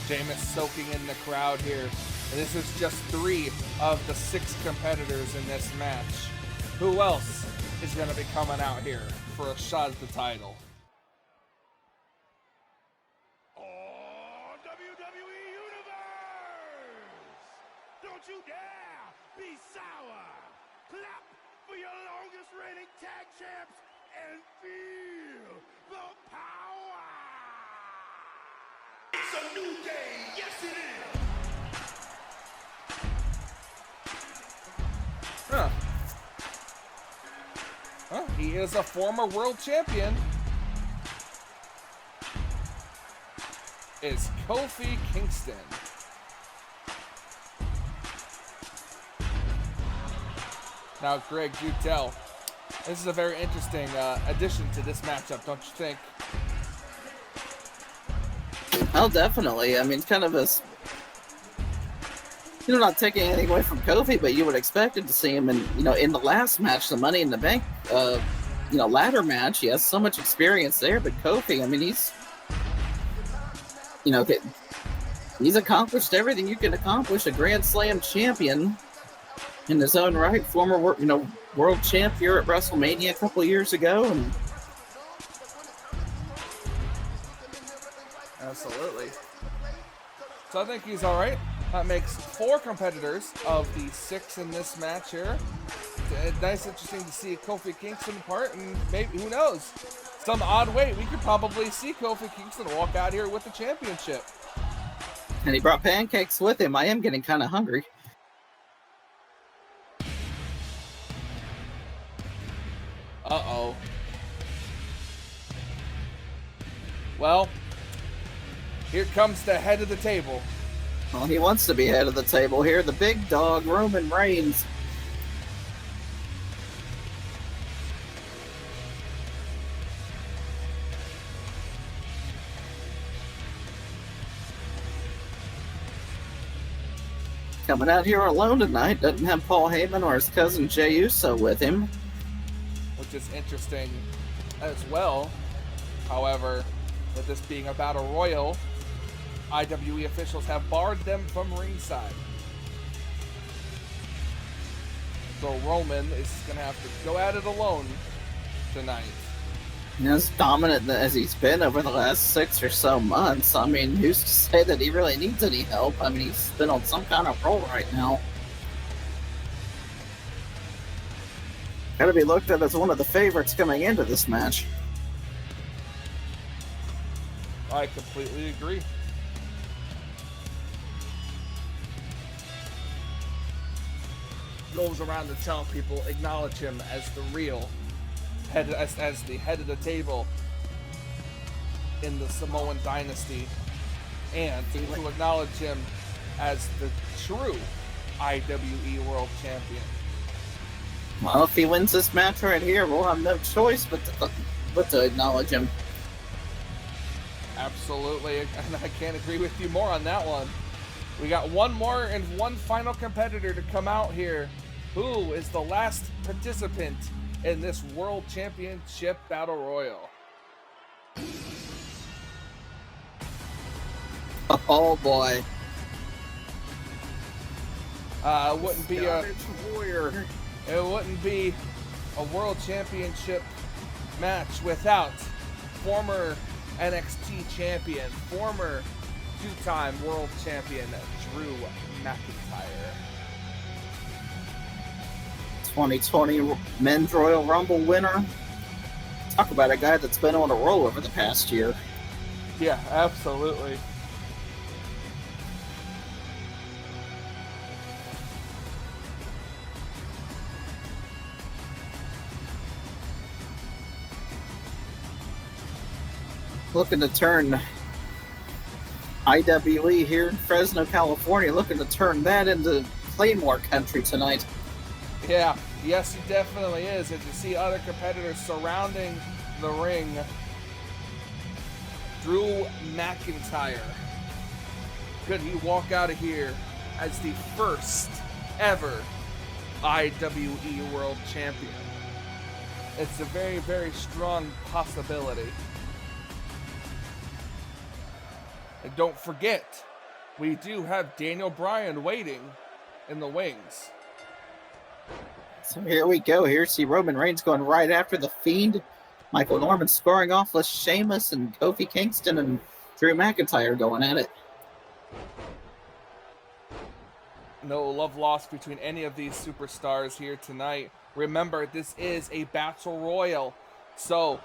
Sheamus soaking in the crowd here. And this is just 3 of the 6 competitors in this match. Who else is going to be coming out here for a shot at the title? Don't you dare be sour. Clap for your longest reigning tag champs and feel the power. It's a new day. Yes, it is. Huh. Huh, he is a former world champion. Is Kofi Kingston. Now, Greg, you tell. This is a very interesting addition to this matchup, don't you think? Oh, definitely. I mean, kind of a, not taking anything away from Kofi, but you would expect to see him in, in the last match, the Money in the Bank, ladder match. He has so much experience there, but Kofi, I mean, he's accomplished everything you can accomplish. A Grand Slam champion in his own right, former, world champ here at WrestleMania a couple of years ago, and Absolutely. So I think he's all right. That makes 4 competitors of the 6 in this match here. It's nice, interesting to see Kofi Kingston part, and maybe, who knows, some odd way we could probably see Kofi Kingston walk out here with the championship. And he brought pancakes with him. I am getting kind of hungry. Uh-oh. Well, here comes the head of the table. Well, he wants to be head of the table here. The big dog, Roman Reigns. Coming out here alone tonight. Doesn't have Paul Heyman or his cousin Jey Uso with him. Which is interesting as well. However, with this being a battle royal, IWE officials have barred them from ringside. So Roman is going to have to go at it alone tonight. As dominant as he's been over the last 6 or so months, I mean, who's to say that he really needs any help? I mean, he's been on some kind of roll right now. Got to be looked at as one of the favorites coming into this match. I completely agree. Goes around to tell people, acknowledge him as the real head, as the head of the table in the Samoan dynasty, and to acknowledge him as the true IWE World Champion. Well, if he wins this match right here, we'll have no choice but to acknowledge him. Absolutely, and I can't agree with you more on that one. We got one more and one final competitor to come out here. Who is the last participant in this World Championship Battle Royal? Oh boy. It wouldn't be a World Championship match without former NXT champion, former 2-time world champion Drew McIntyre. 2020 Men's Royal Rumble winner. Talk about a guy that's been on a roll over the past year. Yeah, absolutely. Looking to turn IWE here in Fresno, California, looking to turn that into Claymore country tonight. Yeah, yes, he definitely is. As you see other competitors surrounding the ring, Drew McIntyre, could he walk out of here as the first ever IWE World Champion? It's a very, very strong possibility. And don't forget, we do have Daniel Bryan waiting in the wings. So here we go. Here's see Roman Reigns going right after the Fiend. Michael Norman scoring off with Sheamus, and Kofi Kingston and Drew McIntyre going at it. No love lost between any of these superstars here tonight. Remember, this is a battle royal, so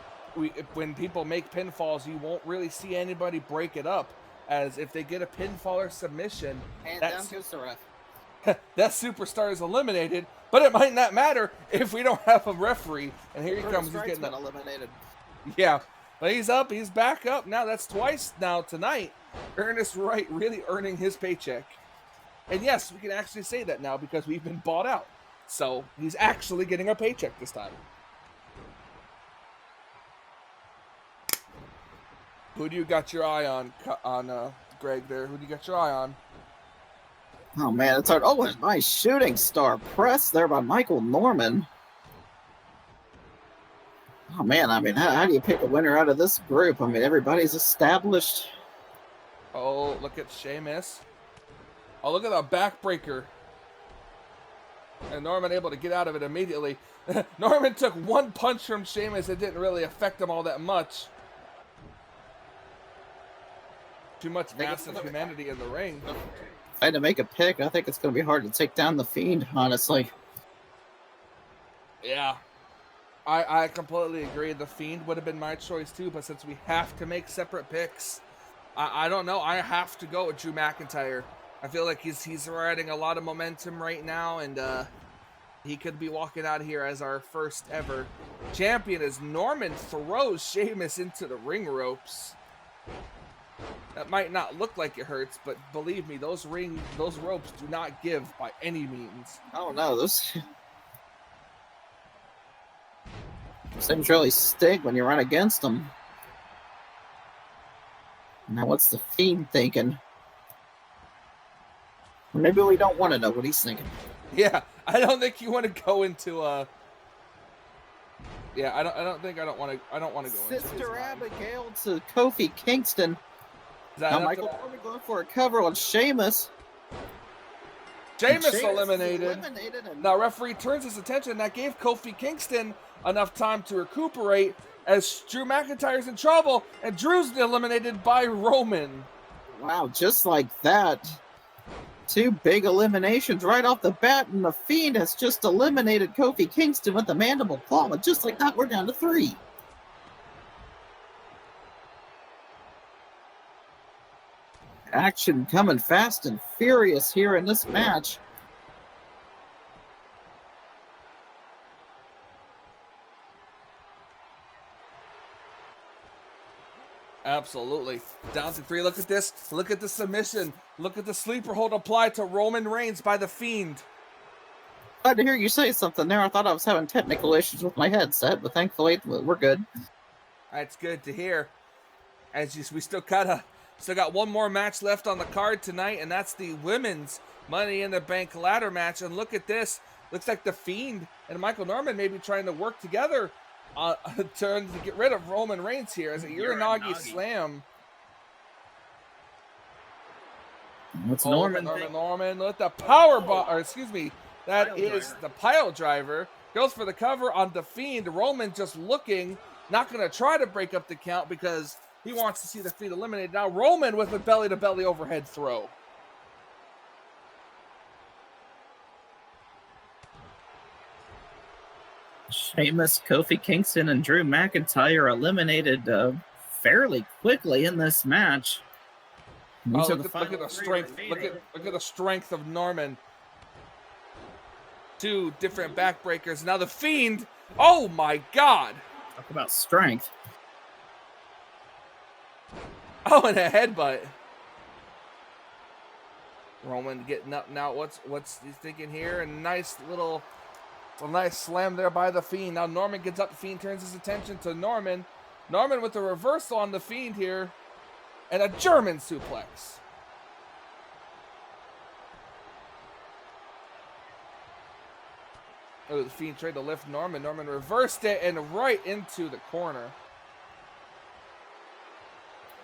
when people make pinfalls, you won't really see anybody break it up. As if they get a pinfall or submission, And that down goes the ref. that superstar is eliminated. But it might not matter if we don't have a referee. And here he Curtis comes. He's Wright's getting been eliminated. Yeah, but he's up. He's back up now. That's twice now tonight. Ernest Wright really earning his paycheck. And yes, we can actually say that now because we've been bought out. So he's actually getting a paycheck this time. Who do you got your eye on, Greg there? Who do you got your eye on? Oh, man, it's hard. Oh, a nice shooting star press there by Michael Norman. Oh, man, I mean, how do you pick a winner out of this group? I mean, everybody's established. Oh, look at Sheamus. Oh, look at that backbreaker. And Norman able to get out of it immediately. Norman took one punch from Sheamus. It didn't really affect him all that much. Too much massive humanity in the ring. If I had to make a pick, I think it's going to be hard to take down the Fiend, honestly. Yeah. I completely agree. The Fiend would have been my choice too, but since we have to make separate picks, I don't know. I have to go with Drew McIntyre. I feel like he's riding a lot of momentum right now, and he could be walking out here as our first ever champion as Norman throws Sheamus into the ring ropes. That might not look like it hurts, but believe me, those ropes do not give by any means. Oh, no, those things really sting when you run against them. Now, what's the Fiend thinking? Or maybe we don't want to know what he's thinking. Yeah, I don't think you want to go into yeah, I don't want to go into Sister Abigail to Kofi Kingston. Now Michael Norman going for a cover on Sheamus. Sheamus eliminated. And Now referee turns his attention. That gave Kofi Kingston enough time to recuperate as Drew McIntyre's in trouble and Drew's eliminated by Roman. Wow, just like that. Two big eliminations right off the bat, and the Fiend has just eliminated Kofi Kingston with the mandible claw. And just like that, we're down to 3. Action coming fast and furious here in this match. Absolutely. Down to 3. Look at this. Look at the submission. Look at the sleeper hold applied to Roman Reigns by the Fiend. Glad to hear you say something there. I thought I was having technical issues with my headset, but thankfully we're good. That's good to hear. We still got one more match left on the card tonight, and that's the women's Money in the Bank ladder match. And look at this. Looks like the Fiend and Michael Norman may be trying to work together to get rid of Roman Reigns here as a Uranagi slam. What's Norman with the power bomb, or excuse me, that is the pile driver. Goes for the cover on the Fiend. Roman just looking, not going to try to break up the count because he wants to see the Fiend eliminated. Now Roman with a belly-to-belly overhead throw. Sheamus, Kofi Kingston, and Drew McIntyre eliminated fairly quickly in this match. Look at the strength. Look at the strength of Norman. 2 different backbreakers. Now the Fiend. Oh my God. Talk about strength. Oh, and a headbutt. Roman getting up now. What's he thinking here? A nice slam there by the Fiend. Now Norman gets up. The Fiend turns his attention to Norman. Norman with a reversal on the Fiend here. And a German suplex. Oh, the Fiend tried to lift Norman. Norman reversed it and right into the corner.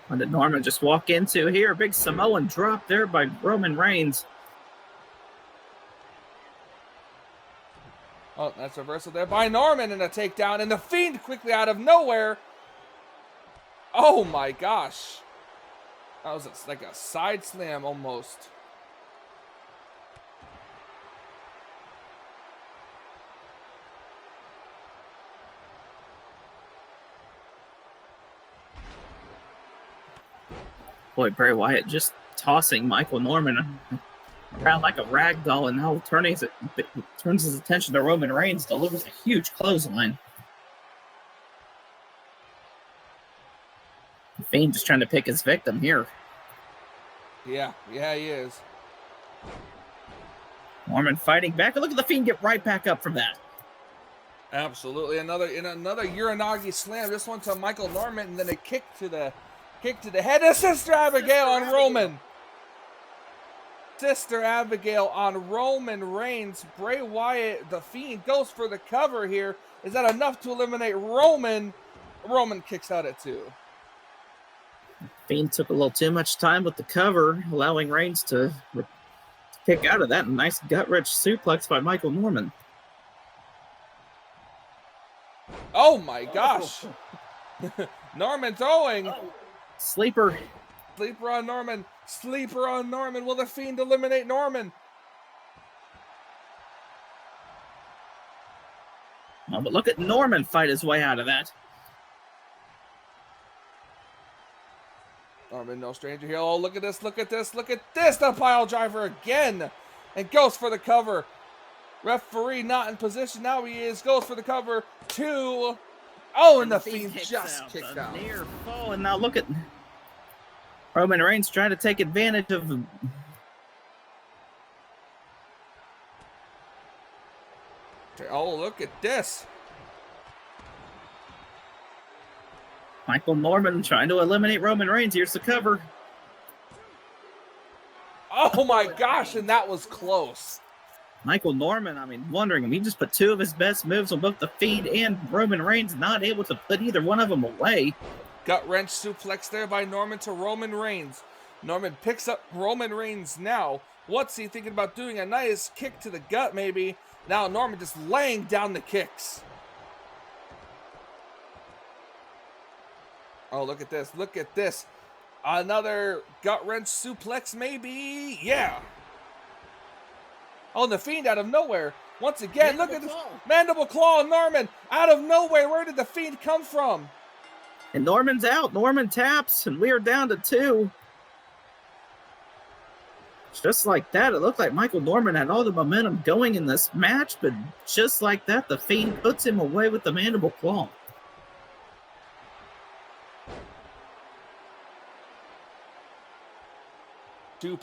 What did Norman just walk into here? Big Samoan drop there by Roman Reigns. Oh, that's reversal there by Norman and a takedown. And the Fiend quickly out of nowhere. Oh my gosh. That was like a side slam almost. Boy, Bray Wyatt just tossing Michael Norman around like a rag doll, and now turns his attention to Roman Reigns, delivers a huge clothesline. The Fiend just trying to pick his victim here. Yeah, he is. Norman fighting back, and look at the Fiend get right back up from that. Absolutely, another Uranagi slam. This one to Michael Norman, and then a kick to the head of Sister Abigail on Roman. Sister Abigail on Roman Reigns. Bray Wyatt, the Fiend, goes for the cover here. Is that enough to eliminate Roman? Roman kicks out at 2. Fiend took a little too much time with the cover, allowing Reigns to kick out of that. Nice gut-wrench suplex by Michael Norman. Oh my gosh. Norman throwing. Sleeper. Sleeper on Norman. Sleeper on Norman. Will the Fiend eliminate Norman? Oh, but look at Norman fight his way out of that. Norman, no stranger here. Oh, look at this. Look at this. Look at this. The pile driver again. And goes for the cover. Referee not in position. Now he is. Goes for the cover. 2. Oh, and the Fiend just kicked out. Near fall. And now look at Roman Reigns trying to take advantage of. Oh, look at this. Michael Norman trying to eliminate Roman Reigns. Here's the cover. Oh my gosh, and that was close. Michael Norman, wondering, he just put 2 of his best moves on both the Fiend and Roman Reigns, not able to put either one of them away. Gut wrench suplex there by Norman to Roman Reigns. Norman picks up Roman Reigns now. What's he thinking about doing? A nice kick to the gut, maybe. Now Norman just laying down the kicks. Oh, look at this. Look at this. Another gut wrench suplex, maybe. Yeah. Oh, and the Fiend out of nowhere. Once again, look at this. Mandible claw on Norman. Out of nowhere. Where did the Fiend come from? And Norman's out. Norman taps, and we are down to 2. Just like that, it looked like Michael Norman had all the momentum going in this match, but just like that, the Fiend puts him away with the mandible claw. Two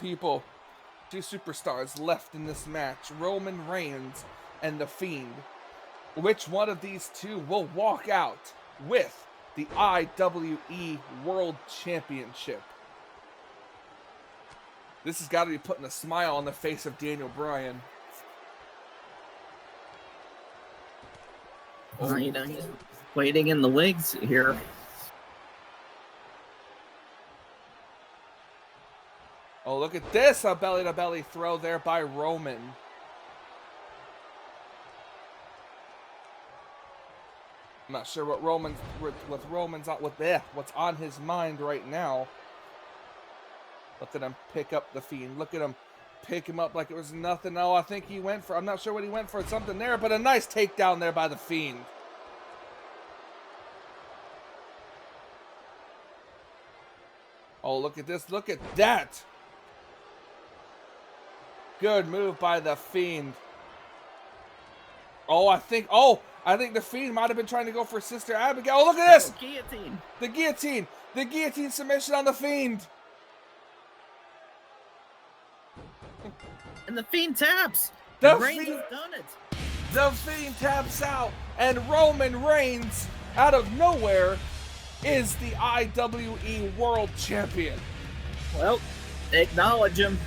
superstars left in this match, Roman Reigns and The Fiend. Which one of these two will walk out with the IWE World Championship? This has got to be putting a smile on the face of Daniel Bryan. He's waiting in the wings here. Oh, look at this, a belly-to-belly throw there by Roman. I'm not sure what what's on his mind right now. Look at him pick up the Fiend. Look at him pick him up like it was nothing. Oh, I think he went for, I'm not sure what he went for, something there, but a nice takedown there by the Fiend. Oh, look at this, look at that. Good move by the Fiend. Oh, I think the Fiend might have been trying to go for Sister Abigail. Oh, look at this! Guillotine. The guillotine. The guillotine submission on the Fiend. And the Fiend taps. The Reigns Fiend has done it. The Fiend taps out, and Roman Reigns, out of nowhere, is the IWE World Champion. Well, acknowledge him.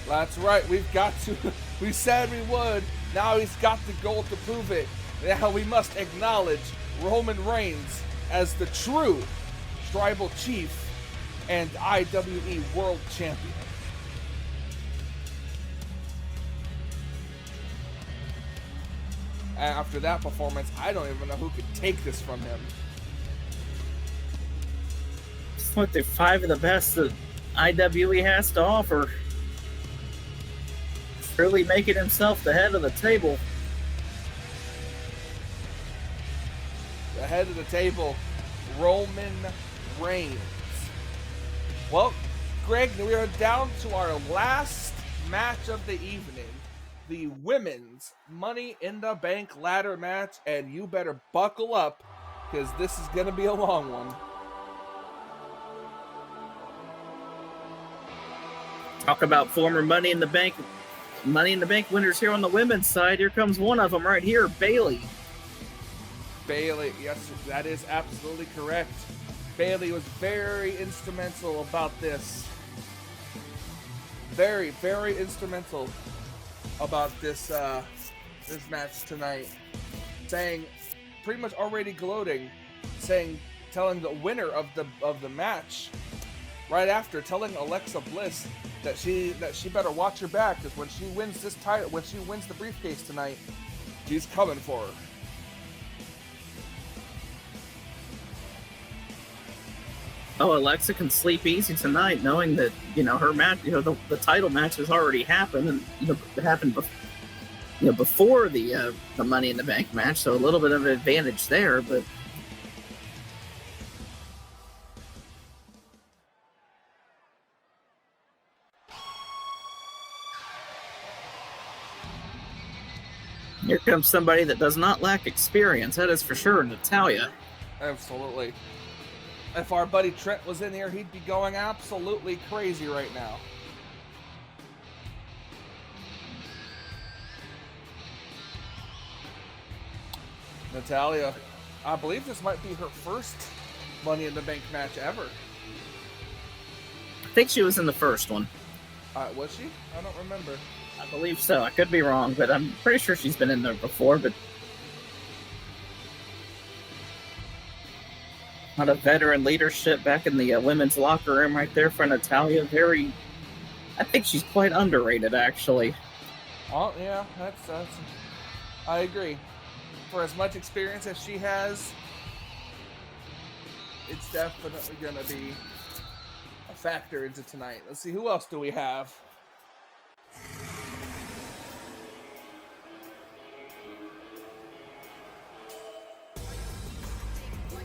That's right. We've got to. We said we would. Now he's got the goal to prove it. Now we must acknowledge Roman Reigns as the true Tribal Chief and IWE World Champion. After that performance, I don't even know who could take this from him. Just went through 5 of the best that IWE has to offer. Really making himself the head of the table. The head of the table, Roman Reigns. Well, Greg, we are down to our last match of the evening. The women's Money in the Bank ladder match, and you better buckle up because this is going to be a long one. Talk about former Money in the Bank winners here on the women's side. Here comes one of them right here, Bayley. Bayley, yes, that is absolutely correct. Bayley was very instrumental about this. Very, very instrumental about this this match tonight. Saying, pretty much already gloating, telling the winner of the match right after, telling Alexa Bliss that she better watch her back because when she wins this title, when she wins the briefcase tonight, she's coming for her. Oh, Alexa can sleep easy tonight, knowing that her match, the title match has already happened, and it happened before the Money in the Bank match, so a little bit of an advantage there, but. Here comes somebody that does not lack experience, that is for sure, Natalya. Absolutely. If our buddy Trent was in here, he'd be going absolutely crazy right now. Natalya, I believe this might be her first Money in the Bank match ever. I think she was in the first one. Was she? I don't remember. I believe so. I could be wrong, but I'm pretty sure she's been in there before, but a lot of veteran leadership back in the women's locker room right there for Natalya. I think she's quite underrated, actually. Oh, yeah, that's I agree. For as much experience as she has, it's definitely going to be a factor into tonight. Let's see, who else do we have?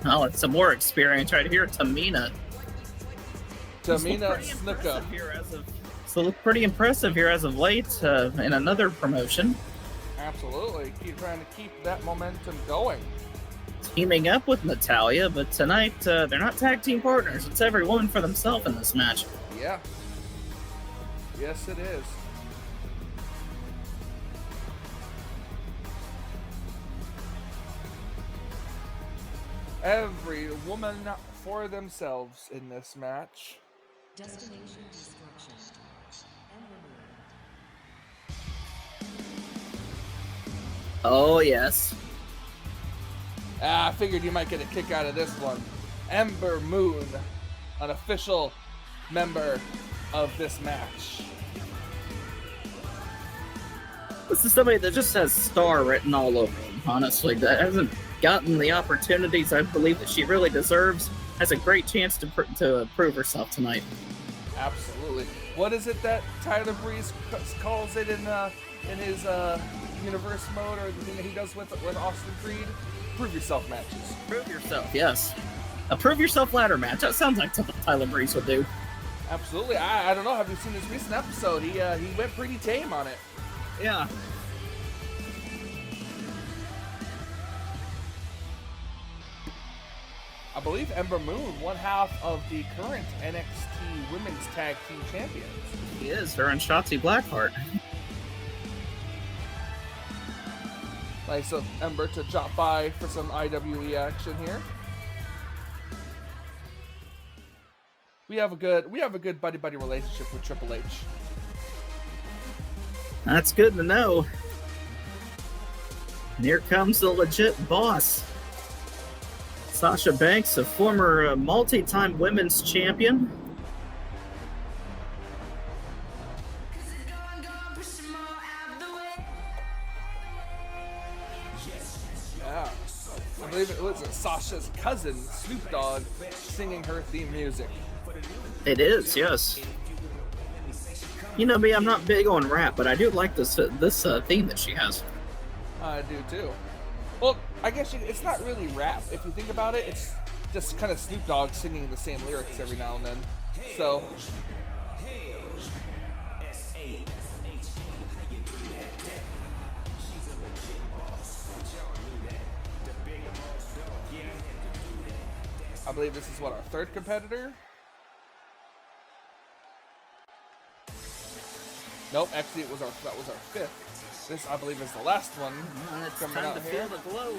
Oh, it's some more experience right here. Tamina Snuka. So look pretty impressive here as of late in another promotion. Absolutely. Keep trying to keep that momentum going. Teaming up with Natalya, but tonight they're not tag team partners. It's every woman for themselves in this match. Yeah. Yes, it is. Every woman for themselves in this match. Destination destruction. Oh, yes. I figured you might get a kick out of this one. Ember Moon, an official member of this match. This is somebody that just has star written all over him, honestly. That hasn't gotten the opportunities I believe that she really deserves. Has a great chance to prove herself tonight. Absolutely. What is it that Tyler Breeze calls it in his universe mode, or the thing that he does with Austin Creed? Prove yourself matches. Prove yourself, yes. A prove yourself ladder match. That sounds like something Tyler Breeze would do. Absolutely. I don't know. Have you seen his recent episode? He went pretty tame on it. Yeah. I believe Ember Moon, one half of the current NXT Women's Tag Team Champions. He is. Her and Shotzi Blackheart. Nice of Ember to drop by for some IWE action here. We have a good buddy relationship with Triple H. That's good to know. And here comes the legit boss. Sasha Banks, a former multi-time women's champion. Yeah, I believe it was Sasha's cousin, Snoop Dogg, singing her theme music. It is, yes. You know me, I'm not big on rap, but I do like this theme that she has. I do too. Well, I guess it's not really rap. If you think about it, it's just kind of Snoop Dogg singing the same lyrics every now and then. So I believe this is what, our third competitor? Nope, actually that was our fifth. This I believe is the last one It's coming time out to here. feel the glow.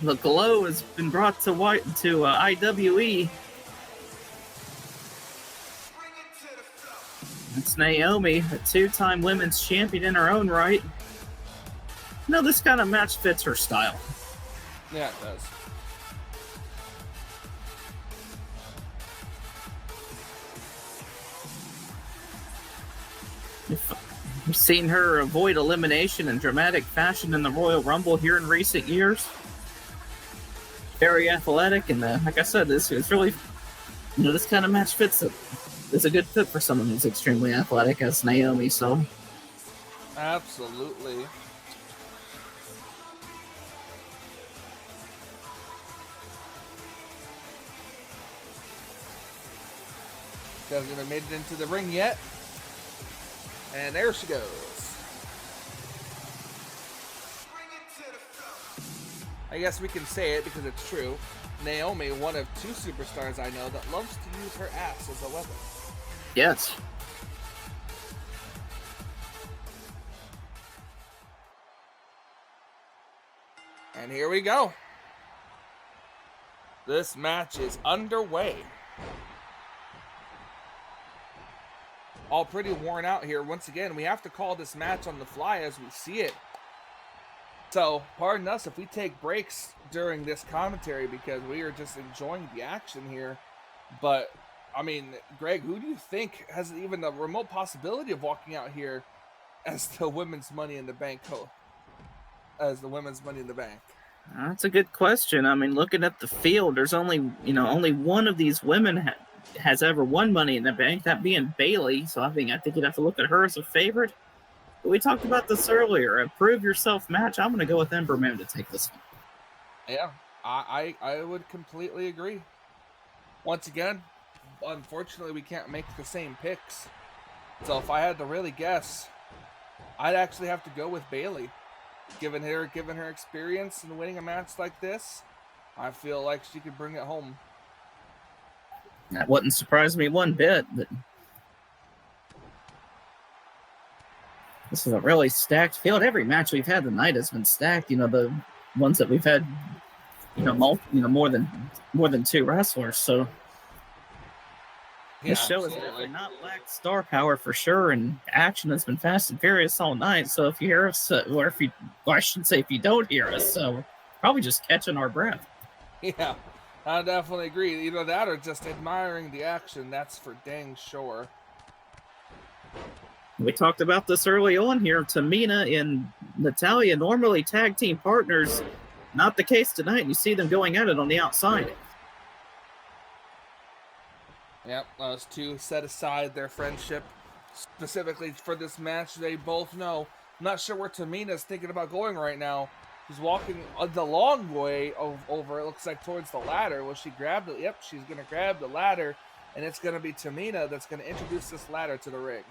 The glow has been brought to IWE. It's Naomi, a two-time women's champion in her own right. You know, this kind of match fits her style. Yeah, it does. We've seen her avoid elimination in dramatic fashion in the Royal Rumble here in recent years. Very athletic, and like I said, this is really, you know, this kind of match fits it. It's a good fit for someone who's extremely athletic as Naomi, so. Absolutely. Hasn't even made it into the ring yet. And there she goes. I guess we can say it because it's true. Naomi, one of two superstars I know that loves to use her ass as a weapon. Yes. And here we go. This match is underway. All pretty worn out here. Once again, we have to call this match on the fly as we see it. So, pardon us if we take breaks during this commentary because we are just enjoying the action here. But, I mean, Greg, who do you think has even a remote possibility of walking out here as the women's Money in the Bank That's a good question. I mean, looking at the field, there's only one of these women has ever won Money in the Bank, that being Bailey. So I think you'd have to look at her as a favorite. But we talked about this earlier. A prove yourself match. I'm going to go with Ember Moon to take this one. Yeah, I would completely agree. Once again, unfortunately, we can't make the same picks. So if I had to really guess, I'd actually have to go with Bailey. Given her experience in winning a match like this, I feel like she could bring it home. That wouldn't surprise me one bit, but this is a really stacked field. Every match we've had tonight has been stacked. You know, the ones that we've had, more than two wrestlers. So this show has definitely not lacked star power for sure, and action has been fast and furious all night. So if you hear us, if you don't hear us, so probably just catching our breath. Yeah, I definitely agree. Either that or just admiring the action. That's for dang sure. We talked about this early on here. Tamina and Natalya, normally tag team partners. Not the case tonight. You see them going at it on the outside. Yep, those two set aside their friendship specifically for this match. They both know. I'm not sure where Tamina's thinking about going right now. She's walking the long way over, it looks like, towards the ladder. Will she grab it? Yep, she's going to grab the ladder, and it's going to be Tamina that's going to introduce this ladder to the ring.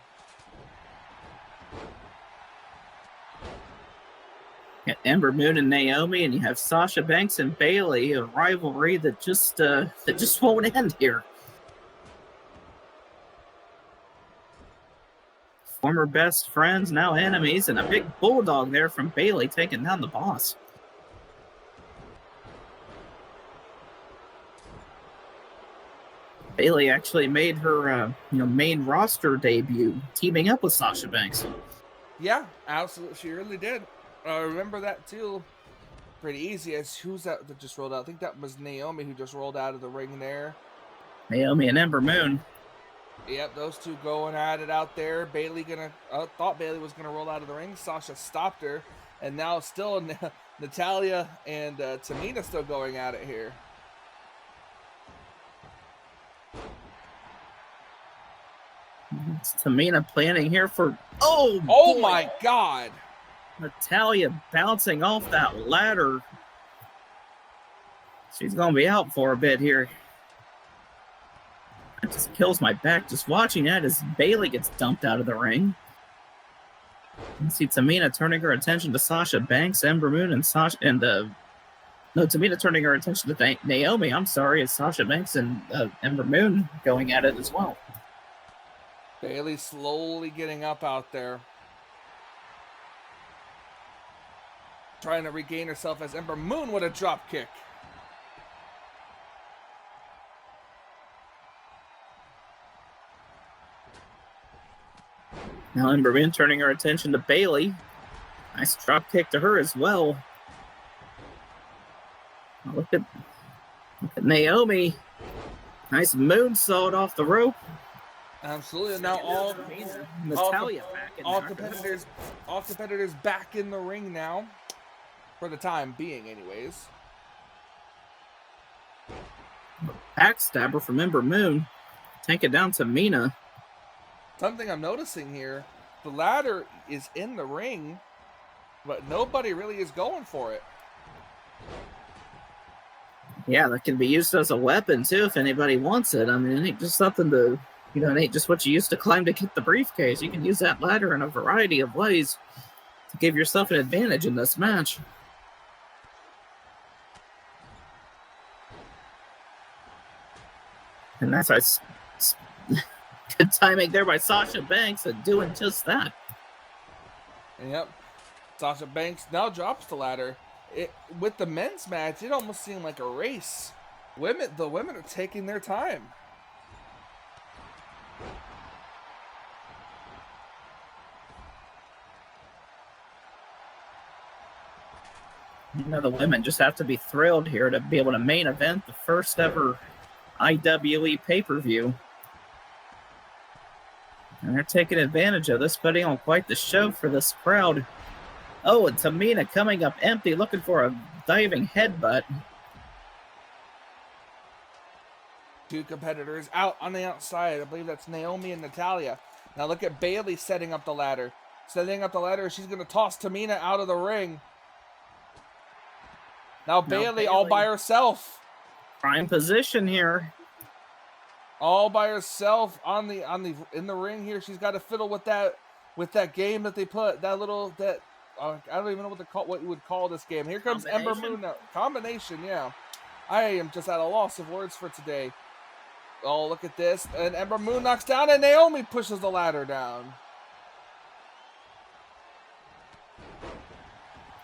You got Ember Moon and Naomi, and you have Sasha Banks and Bailey, a rivalry that just won't end here. Former best friends, now enemies, and a big bulldog there from Bailey taking down the boss. Bailey actually made her main roster debut, teaming up with Sasha Banks. Yeah, absolutely, she really did. I remember that too. Pretty easy. As who's that just rolled out? I think that was Naomi who just rolled out of the ring there. Naomi and Ember Moon. Yep, those two going at it out there. Bailey thought Bailey was gonna roll out of the ring. Sasha stopped her, and now still Natalya and Tamina still going at it here. It's Tamina planning here for oh my God! Natalya bouncing off that ladder. She's gonna be out for a bit here. It just kills my back just watching that as Bailey gets dumped out of the ring. You see Tamina turning her attention to Sasha Banks, Ember Moon, and Tamina turning her attention to Naomi. I'm sorry, it's Sasha Banks and Ember Moon going at it as well. Bailey slowly getting up out there, trying to regain herself as Ember Moon with a drop kick. Now Ember Moon turning her attention to Bailey. Nice drop kick to her as well. Now look at Naomi. Nice moonsault off the rope. Absolutely. Now all competitors back in the ring now, for the time being, anyways. Backstabber from Ember Moon. Take it down to Mina. Something I'm noticing here, the ladder is in the ring, but nobody really is going for it. Yeah, that can be used as a weapon too if anybody wants it. I mean, it ain't just something to, it ain't just what you used to climb to get the briefcase. You can use that ladder in a variety of ways to give yourself an advantage in this match. And that's good timing there by Sasha Banks and doing just that. Yep. Sasha Banks now drops the ladder. With the men's match, it almost seemed like a race. The women are taking their time. The women just have to be thrilled here to be able to main event the first ever IWE pay-per-view. And they're taking advantage of this, putting on quite the show for this crowd. Oh, and Tamina coming up empty, looking for a diving headbutt. Two competitors out on the outside. I believe that's Naomi and Natalya. Now look at Bailey setting up the ladder. Setting up the ladder, she's going to toss Tamina out of the ring. Now Bailey all by herself. Prime position here. All by herself in the ring here. She's got to fiddle with that game that they put. I don't even know what you would call this game. Here comes Ember Moon now. Combination, yeah. I am just at a loss of words for today. Oh, look at this. And Ember Moon knocks down and Naomi pushes the ladder down.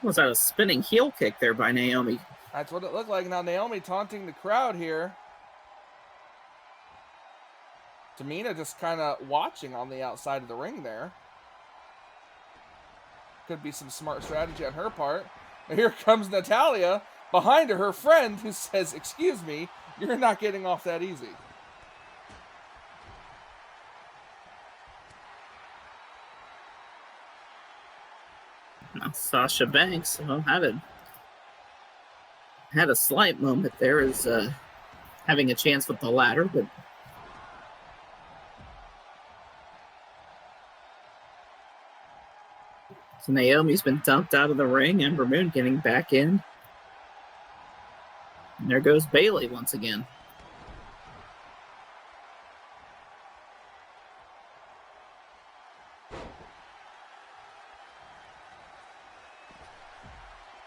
Was that a spinning heel kick there by Naomi? That's what it looked like. Now Naomi taunting the crowd here. Tamina just kind of watching on the outside of the ring there. Could be some smart strategy on her part. And here comes Natalya. Behind her friend who says, "Excuse me, you're not getting off that easy." Now, Sasha Banks had a slight moment there as having a chance with the ladder, but so Naomi's been dumped out of the ring. Ember Moon getting back in. And there goes Bailey once again.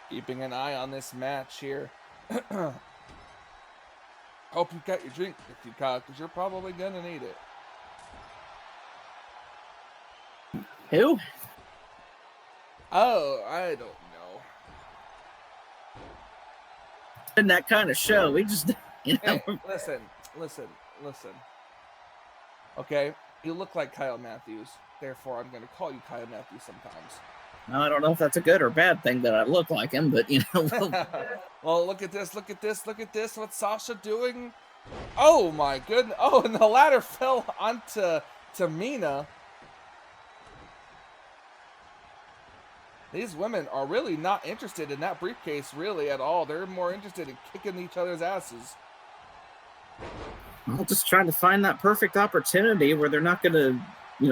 Keeping an eye on this match here. Hope you got your drink with you, Kyle, because you're probably going to need it. Who? Oh, I don't know. In that kind of show, we just, Hey, listen. Okay, you look like Kyle Matthews. Therefore, I'm going to call you Kyle Matthews sometimes. I don't know if that's a good or bad thing that I look like him, but Well, look at this. What's Sasha doing? Oh my goodness. Oh, and the ladder fell onto Tamina. These women are really not interested in that briefcase really at all. They're more interested in kicking each other's asses. I'm just trying to find that perfect opportunity where they're not going to,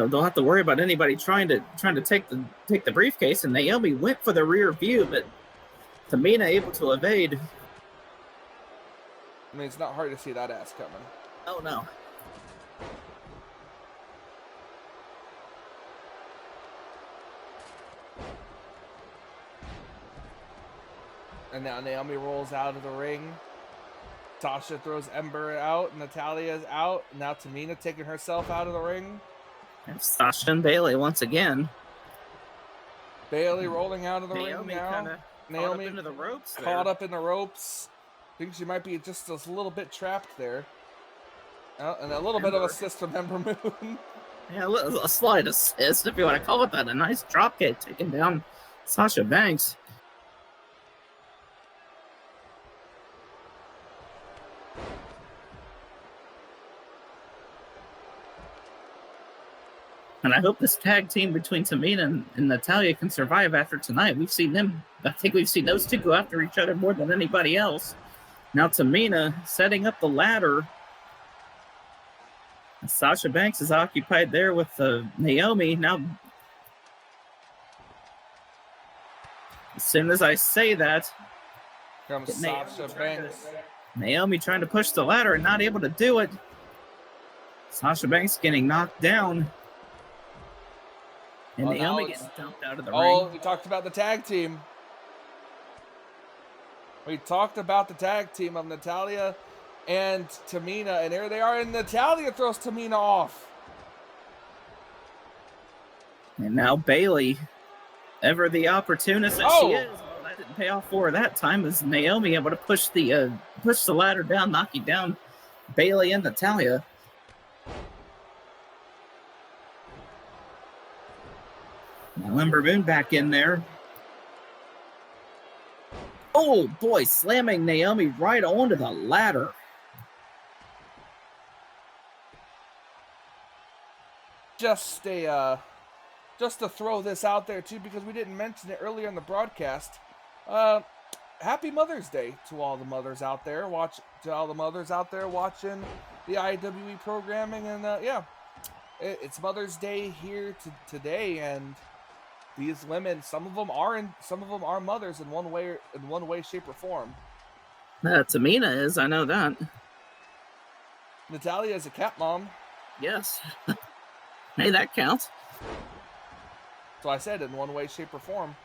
don't have to worry about anybody trying to take the briefcase. And Naomi went for the rear view, but Tamina able to evade. I mean, it's not hard to see that ass coming. Oh no. And now Naomi rolls out of the ring. Sasha throws Ember out. Natalia's out. Now Tamina taking herself out of the ring. And Sasha and Bailey once again. Bailey rolling out of the Naomi ring now. kinda Naomi caught up into the ropes there. caught up in the ropes. Think she might be just a little bit trapped there. And a little bit of assist from Ember Moon. Yeah, a slight assist, if you want to call it that. A nice drop kick taking down Sasha Banks. And I hope this tag team between Tamina and Natalya can survive after tonight. We've seen them. I think we've seen those two go after each other more than anybody else. Now Tamina setting up the ladder. Sasha Banks is occupied there with Naomi. Now, as soon as I say that, Comes Sasha Banks. Naomi trying to push the ladder and not able to do it. Sasha Banks getting knocked down. And Naomi gets dumped out of the ring. Oh, we talked about the tag team. We talked about the tag team of Natalya and Tamina, and there they are, and Natalya throws Tamina off. And now Bailey, ever the opportunist that she is, well, that didn't pay off for her that time, as Naomi able to push the ladder down, knocking down Bailey and Natalya. Now Ember Moon back in there. Oh boy, slamming Naomi right onto the ladder. Just to throw this out there too, because we didn't mention it earlier in the broadcast. Happy Mother's Day to all the mothers out there. To all the mothers out there watching the IWE programming, and it's Mother's Day here today, and these women, some of them are mothers in one way, shape, or form. Tamina is, I know that. Natalya is a cat mom. Yes. Hey, that counts. So I said in one way, shape, or form.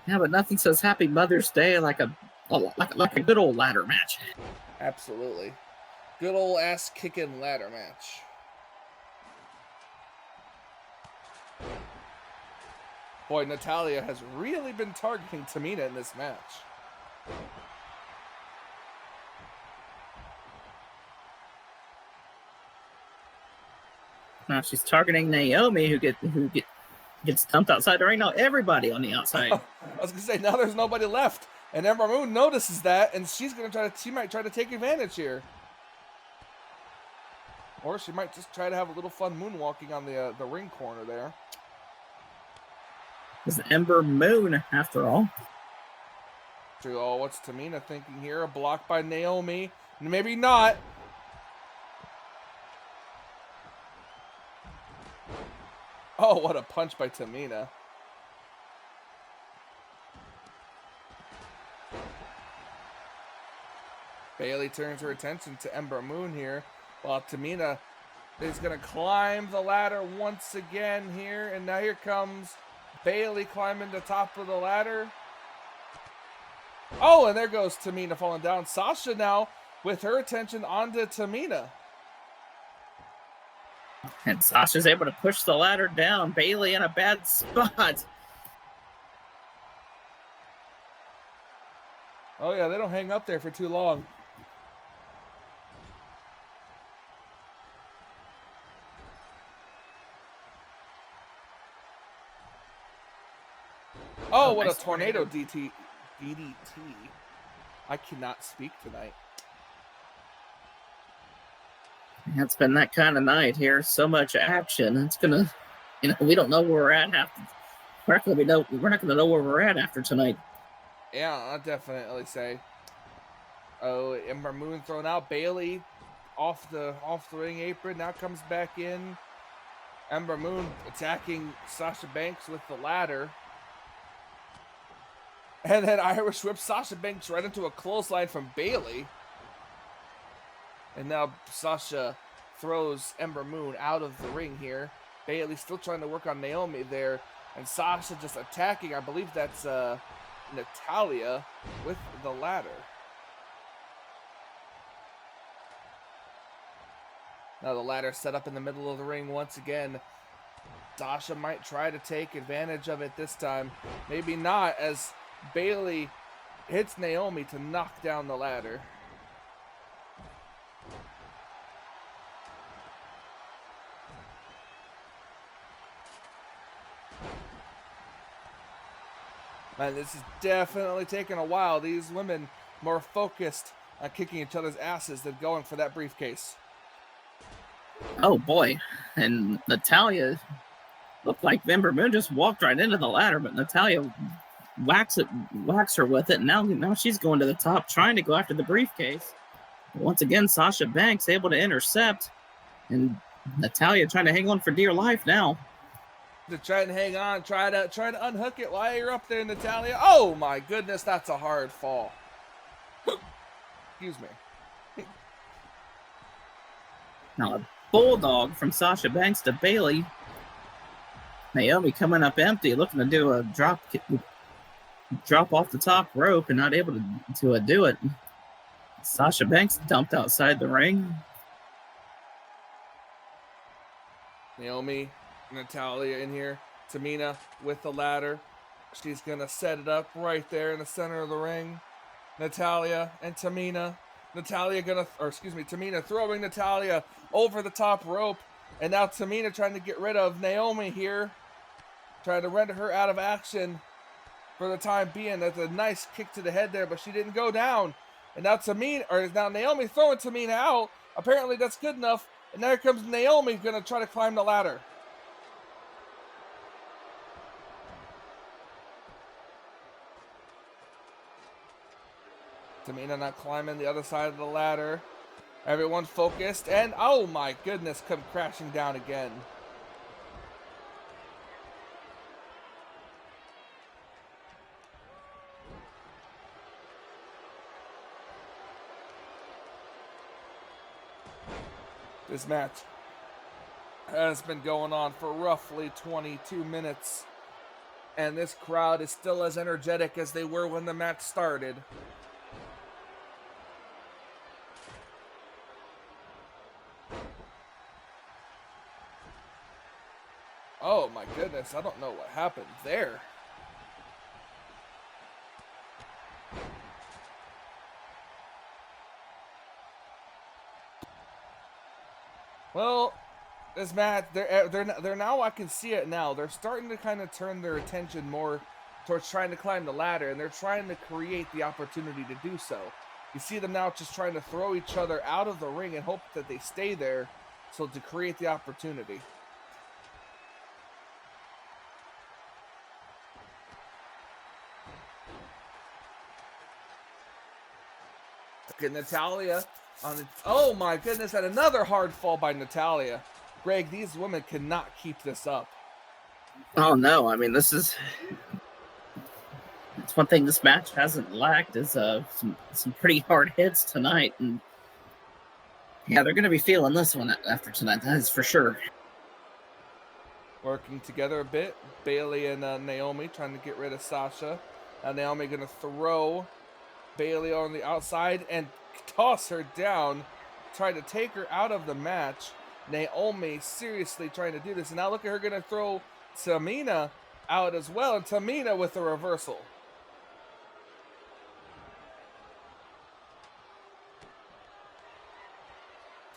Yeah, but nothing says Happy Mother's Day like a good old ladder match. Absolutely. Good old ass kicking ladder match. Boy, Natalya has really been targeting Tamina in this match. Now she's targeting Naomi, who gets dumped outside the ring. Now everybody on the outside. I was gonna say, now there's nobody left, and Ember Moon notices that, and she might try to take advantage here, or she might just try to have a little fun moonwalking on the ring corner there. It's Ember Moon, after all. Oh, what's Tamina thinking here? A block by Naomi, maybe not. Oh, what a punch by Tamina. Bailey turns her attention to Ember Moon here, while Tamina is going to climb the ladder once again here. And now here comes Bailey climbing the top of the ladder. Oh, and there goes Tamina falling down. Sasha now with her attention onto Tamina. And Sasha's able to push the ladder down. Bailey in a bad spot. Oh, yeah, they don't hang up there for too long. Oh, what a tornado DDT. I cannot speak tonight. It's been that kind of night here. So much action. It's gonna, we don't know where we're at after. We're not gonna know where we're at after tonight. Yeah, I'll definitely say. Oh, Ember Moon thrown out. Bailey off the ring apron. Now comes back in. Ember Moon attacking Sasha Banks with the ladder. And then Irish whip Sasha Banks right into a clothesline from Bailey. And now Sasha throws Ember Moon out of the ring here. Bailey still trying to work on Naomi there. And Sasha just attacking. I believe that's Natalya with the ladder. Now the ladder set up in the middle of the ring once again. Sasha might try to take advantage of it this time. Maybe not, as Bayley hits Naomi to knock down the ladder. Man, this is definitely taking a while. These women more focused on kicking each other's asses than going for that briefcase. Oh boy. And Natalya looked like Ember Moon just walked right into the ladder, but Natalya whacks her with it. And now she's going to the top, trying to go after the briefcase. Once again, Sasha Banks able to intercept, and Natalya trying to hang on for dear life now. To try and hang on, try to unhook it while you're up there, Natalya. Oh my goodness, that's a hard fall. Excuse me. Now a bulldog from Sasha Banks to Bayley. Naomi coming up empty, looking to do a drop off the top rope and not able to do it. Sasha Banks dumped outside the ring. Naomi, Natalya in here. Tamina with the ladder. She's gonna set it up right there in the center of the ring. Natalya and Tamina. Tamina throwing Natalya over the top rope. And now Tamina trying to get rid of Naomi here. Trying to render her out of action for the time being. That's a nice kick to the head there, but she didn't go down. And now Naomi throwing Tamina out. Apparently that's good enough. And there comes Naomi gonna try to climb the ladder. Tamina not climbing the other side of the ladder. Everyone focused, and oh my goodness, come crashing down again. This match has been going on for roughly 22 minutes, and this crowd is still as energetic as they were when the match started. Oh my goodness, I don't know what happened there. Well, this match, they're now, I can see it now. They're starting to kind of turn their attention more towards trying to climb the ladder, and they're trying to create the opportunity to do so. You see them now just trying to throw each other out of the ring and hope that they stay there, so to create the opportunity. Look at Natalya on the, oh my goodness, and another hard fall by Natalya. Greg, these women cannot keep this up. Oh no, I mean it's one thing this match hasn't lacked is some pretty hard hits tonight, and yeah, they're gonna be feeling this one after tonight, that is for sure. Working together a bit, Bayley and Naomi trying to get rid of Sasha. Naomi gonna throw Bayley on the outside and toss her down, try to take her out of the match. Naomi seriously trying to do this, and now look at her gonna throw Tamina out as well, and Tamina with a reversal.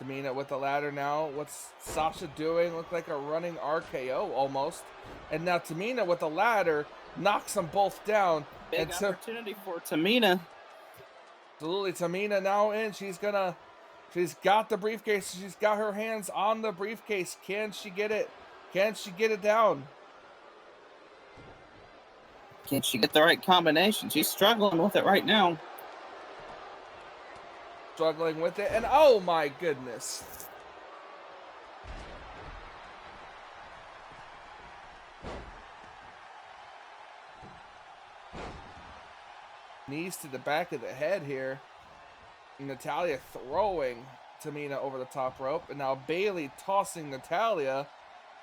Tamina with the ladder now. What's Sasha doing? Look like a running RKO almost. And now Tamina with the ladder knocks them both down. Big and opportunity for Tamina. Absolutely, Tamina now in. She's got the briefcase. She's got her hands on the briefcase. Can she get it? Can she get it down? Can she get the right combination? She's struggling with it right now. Struggling with it, and oh my goodness. Knees to the back of the head here. Natalya throwing Tamina over the top rope, and now Bayley tossing Natalya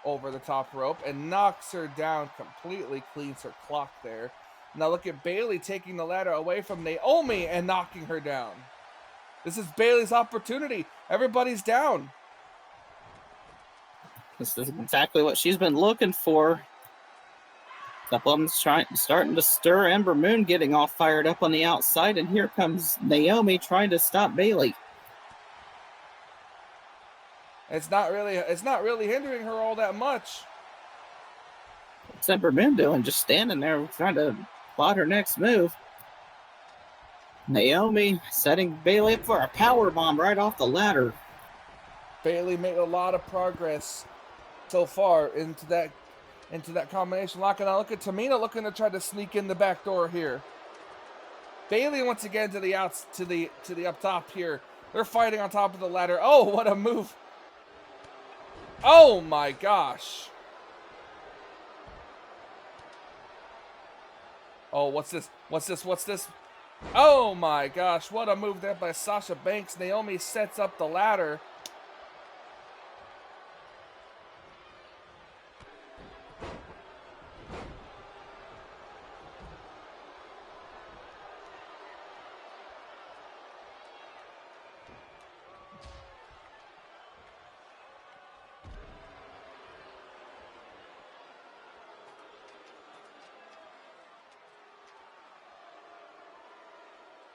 over the top rope and knocks her down completely, cleans her clock there. Now look at Bayley taking the ladder away from Naomi and knocking her down. This is Bayley's opportunity. Everybody's down. This is exactly what she's been looking for. A couple of them starting to stir. Ember Moon getting all fired up on the outside, and here comes Naomi trying to stop Bayley. It's not really hindering her all that much. What's Ember Moon doing? Just standing there trying to plot her next move. Naomi setting Bayley up for a power bomb right off the ladder. Bayley made a lot of progress so far into that combination lock. And now look at Tamina looking to try to sneak in the back door here. Bayley once again to the up top here. They're fighting on top of the ladder. Oh, what a move. Oh my gosh. Oh, what's this? Oh my gosh, what a move there by Sasha Banks. Naomi sets up the ladder.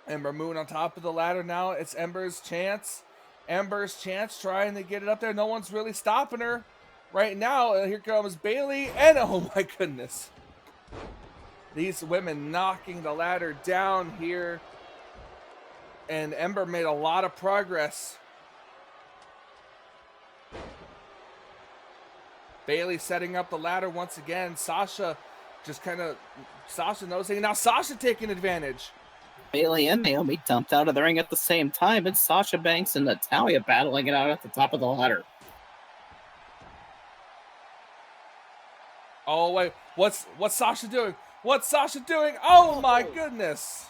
Ember Moon on top of the ladder now. It's Ember's chance. Ember's chance trying to get it up there. No one's really stopping her right now. Here comes Bayley. And oh my goodness. These women knocking the ladder down here. And Ember made a lot of progress. Bayley setting up the ladder once again. Sasha nosing. Now Sasha taking advantage. Bayley and Naomi dumped out of the ring at the same time. It's Sasha Banks and Natalya battling it out at the top of the ladder. Oh wait, what's Sasha doing? What's Sasha doing? Oh my goodness!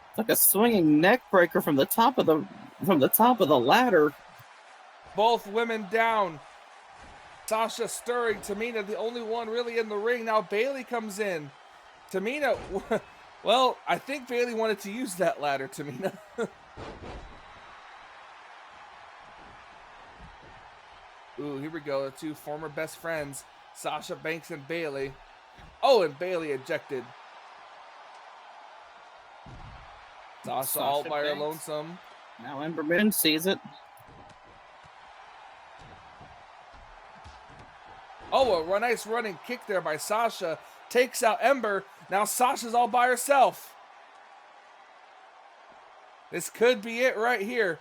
It's like a swinging neck breaker from the top of the ladder. Both women down. Sasha stirring. Tamina, the only one really in the ring. Now Bayley comes in. Tamina. Well, I think Bayley wanted to use that ladder, Tamina. Ooh, here we go. The two former best friends, Sasha Banks and Bayley. Oh, and Bayley ejected. Sasha all by her lonesome. Now Ember Moon sees it. Oh, a nice running kick there by Sasha. Takes out Ember. Now Sasha's all by herself. This could be it right here.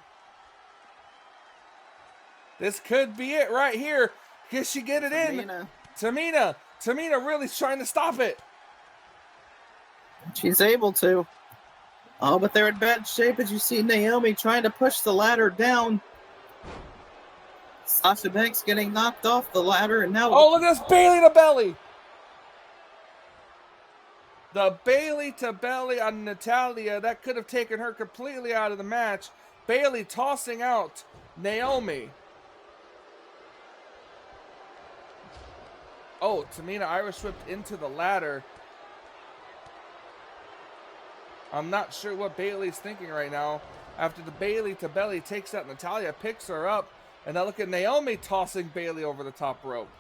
This could be it right here. Can she get it in? Tamina really trying to stop it. She's able to. Oh, but they're in bad shape as you see Naomi trying to push the ladder down. Sasha Banks getting knocked off the ladder, and now... Oh, look at this, Bayley to belly. The Bayley to belly on Natalya. That could have taken her completely out of the match. Bayley tossing out Naomi. Oh, Tamina Irish whipped into the ladder. I'm not sure what Bayley's thinking right now. After the Bayley to belly takes out Natalya, picks her up. And now look at Naomi tossing Bayley over the top rope.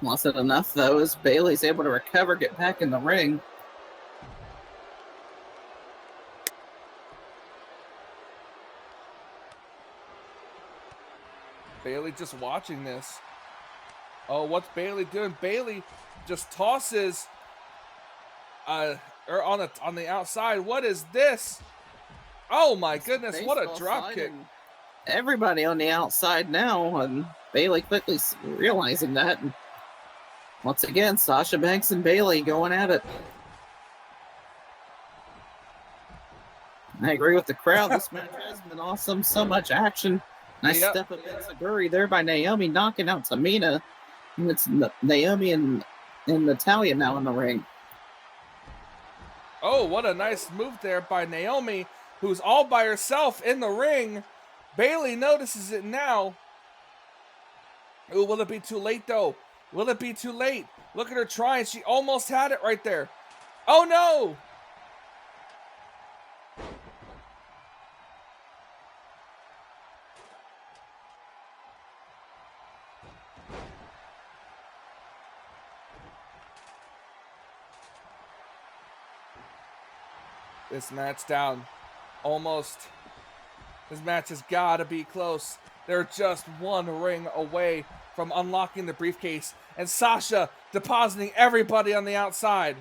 Wasn't enough, though, as Bayley's able to recover, get back in the ring. Bayley just watching this. Oh, what's Bayley doing? Bayley just tosses on the outside. What is this? Oh my goodness, what a drop kick. Everybody on the outside now, and Bayley quickly realizing that. And once again, Sasha Banks and Bayley going at it. I agree with the crowd. This match has been awesome. So much action. Nice step up into Guri there by Naomi, knocking out Tamina. And it's Naomi and Natalya now in the ring. Oh, what a nice move there by Naomi, who's all by herself in the ring. Bailey notices it now. Ooh, will it be too late though? Will it be too late? Look at her trying. She almost had it right there. Oh no! This match down. Almost. This match has got to be close. They're just one ring away from unlocking the briefcase. And Sasha depositing everybody on the outside.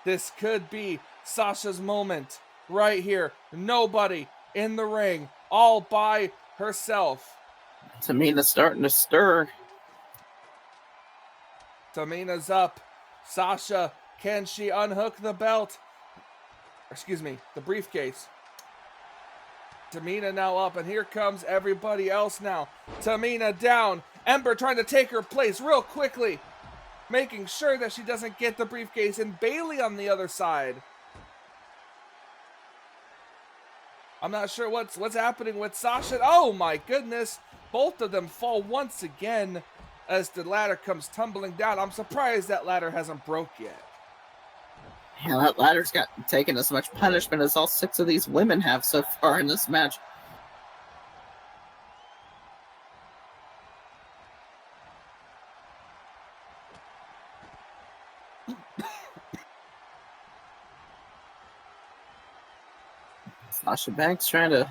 This could be Sasha's moment right here. Nobody in the ring. All by herself. Tamina's starting to stir. Tamina's up. Sasha, can she unhook the belt? Excuse me, the briefcase. Tamina now up, and here comes everybody else now. Tamina down. Ember trying to take her place real quickly, making sure that she doesn't get the briefcase, and Bailey on the other side. I'm not sure what's happening with Sasha. Oh my goodness. Both of them fall once again as the ladder comes tumbling down. I'm surprised that ladder hasn't broke yet. Yeah, that ladder's got taken as much punishment as all 6 of these women have so far in this match. Sasha Banks trying to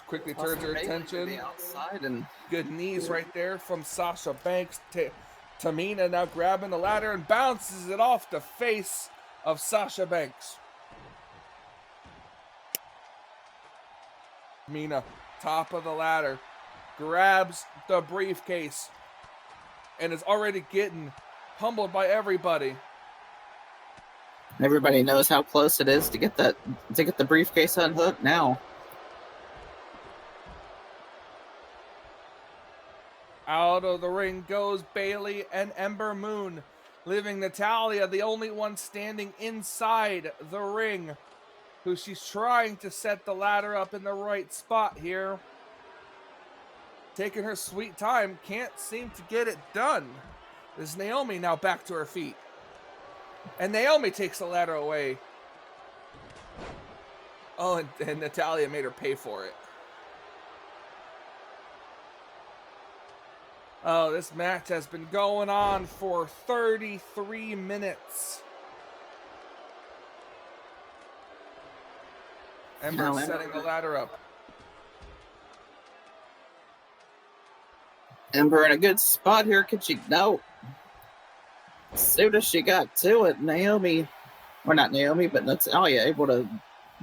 Quickly turns her attention. Outside and good knees right there from Sasha Banks. Tamina now grabbing the ladder and bounces it off the face of Sasha Banks. Tamina, top of the ladder, grabs the briefcase and is already getting pummeled by everybody. Everybody knows how close it is to get the briefcase unhooked now. Out of the ring goes Bailey and Ember Moon, leaving Natalya the only one standing inside the ring, who she's trying to set the ladder up in the right spot here. Taking her sweet time, can't seem to get it done. There's Naomi now back to her feet. And Naomi takes the ladder away. Oh, and Natalya made her pay for it. Oh, this match has been going on for 33 minutes. Ember setting the ladder up. Ember in a good spot here. Could she? No. As soon as she got to it, Naomi, or not Naomi, but Natalya able to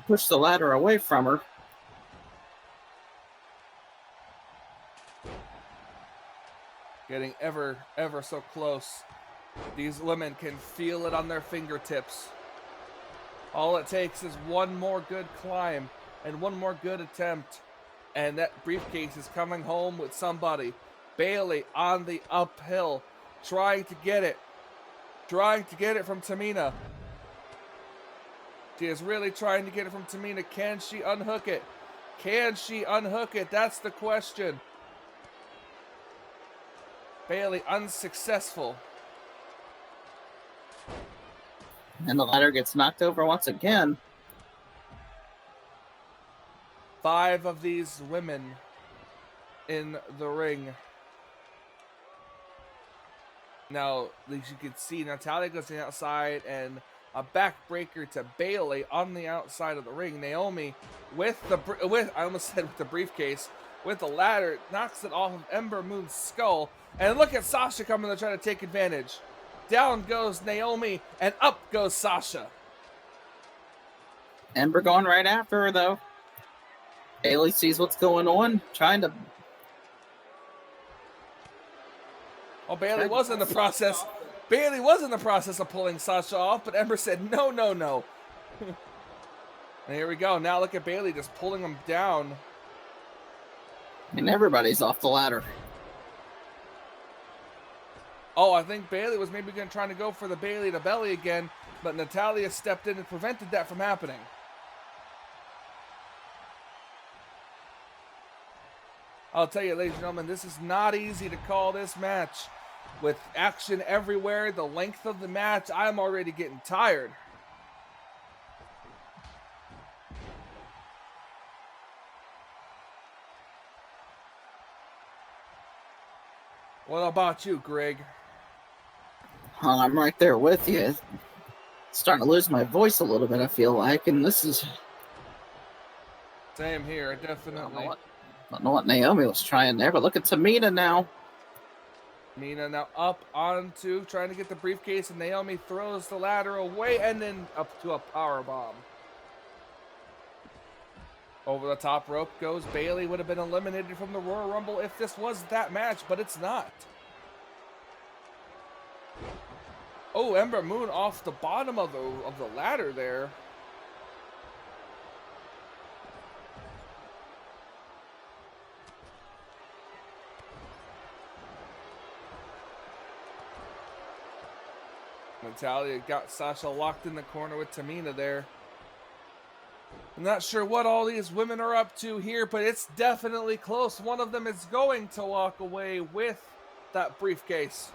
push the ladder away from her. Getting ever so close. These women can feel it on their fingertips. All it takes is one more good climb and one more good attempt, and that briefcase is coming home with somebody. Bailey on the uphill, trying to get it from Tamina. She is really trying to get it from Tamina. Can she unhook it? Can she unhook it? That's the question. Bailey unsuccessful. And the ladder gets knocked over once again. 5 of these women in the ring. Now, as you can see, Natalya goes to the outside and a backbreaker to Bailey on the outside of the ring. Naomi with I almost said with the briefcase, with the ladder, knocks it off of Ember Moon's skull. And look at Sasha coming to try to take advantage. Down goes Naomi, and up goes Sasha. Ember going right after her, though. Bailey sees what's going on, trying to... Oh, Bailey was in the process. Bailey was in the process of pulling Sasha off, but Ember said, no, no, no. And here we go. Now look at Bailey just pulling him down. And everybody's off the ladder. Oh, I think Bailey was maybe trying to go for the Bailey to belly again, but Natalya stepped in and prevented that from happening. I'll tell you, ladies and gentlemen, this is not easy to call this match. With action everywhere, the length of the match, I'm already getting tired. What about you, Greg? I'm right there with you. Starting to lose my voice a little bit, I feel like, and this is... Same here, definitely. I don't know what Naomi was trying there, but look at Tamina now. Mina now up onto trying to get the briefcase, and Naomi throws the ladder away and then up to a power bomb. Over the top rope goes Bayley. Would have been eliminated from the Royal Rumble if this was that match, but it's not. Oh, Ember Moon off the bottom of the ladder there. Natalia got Sasha locked in the corner with Tamina there. I'm not sure what all these women are up to here, but it's definitely close. One of them is going to walk away with that briefcase.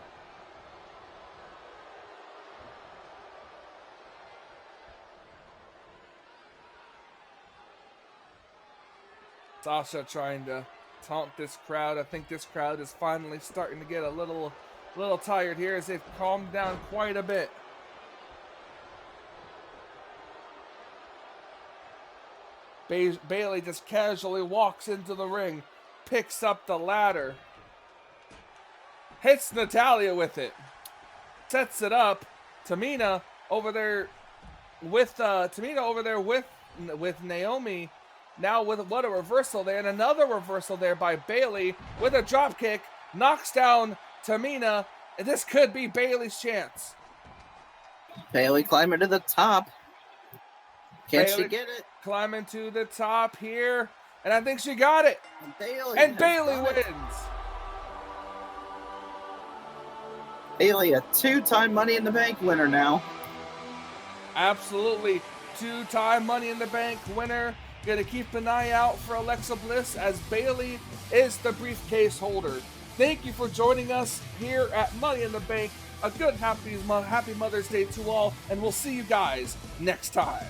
Sasha trying to taunt this crowd. I think this crowd is finally starting to get a little tired here as they've calmed down quite a bit. Bayley just casually walks into the ring, picks up the ladder, hits Natalia with it, sets it up. Tamina over there with Naomi. Now with what a reversal there, and another reversal there by Bayley with a drop kick, knocks down Tamina, and this could be Bayley's chance. Bayley climbing to the top. Can Bayley she get it? Climbing to the top here, and I think she got it. And Bayley wins. Bayley, a 2-time Money in the Bank winner now. Absolutely, 2-time Money in the Bank winner. Gonna keep an eye out for Alexa Bliss as Bayley is the briefcase holder. Thank you for joining us here at Money in the Bank. A good happy Mother's Day to all, and we'll see you guys next time.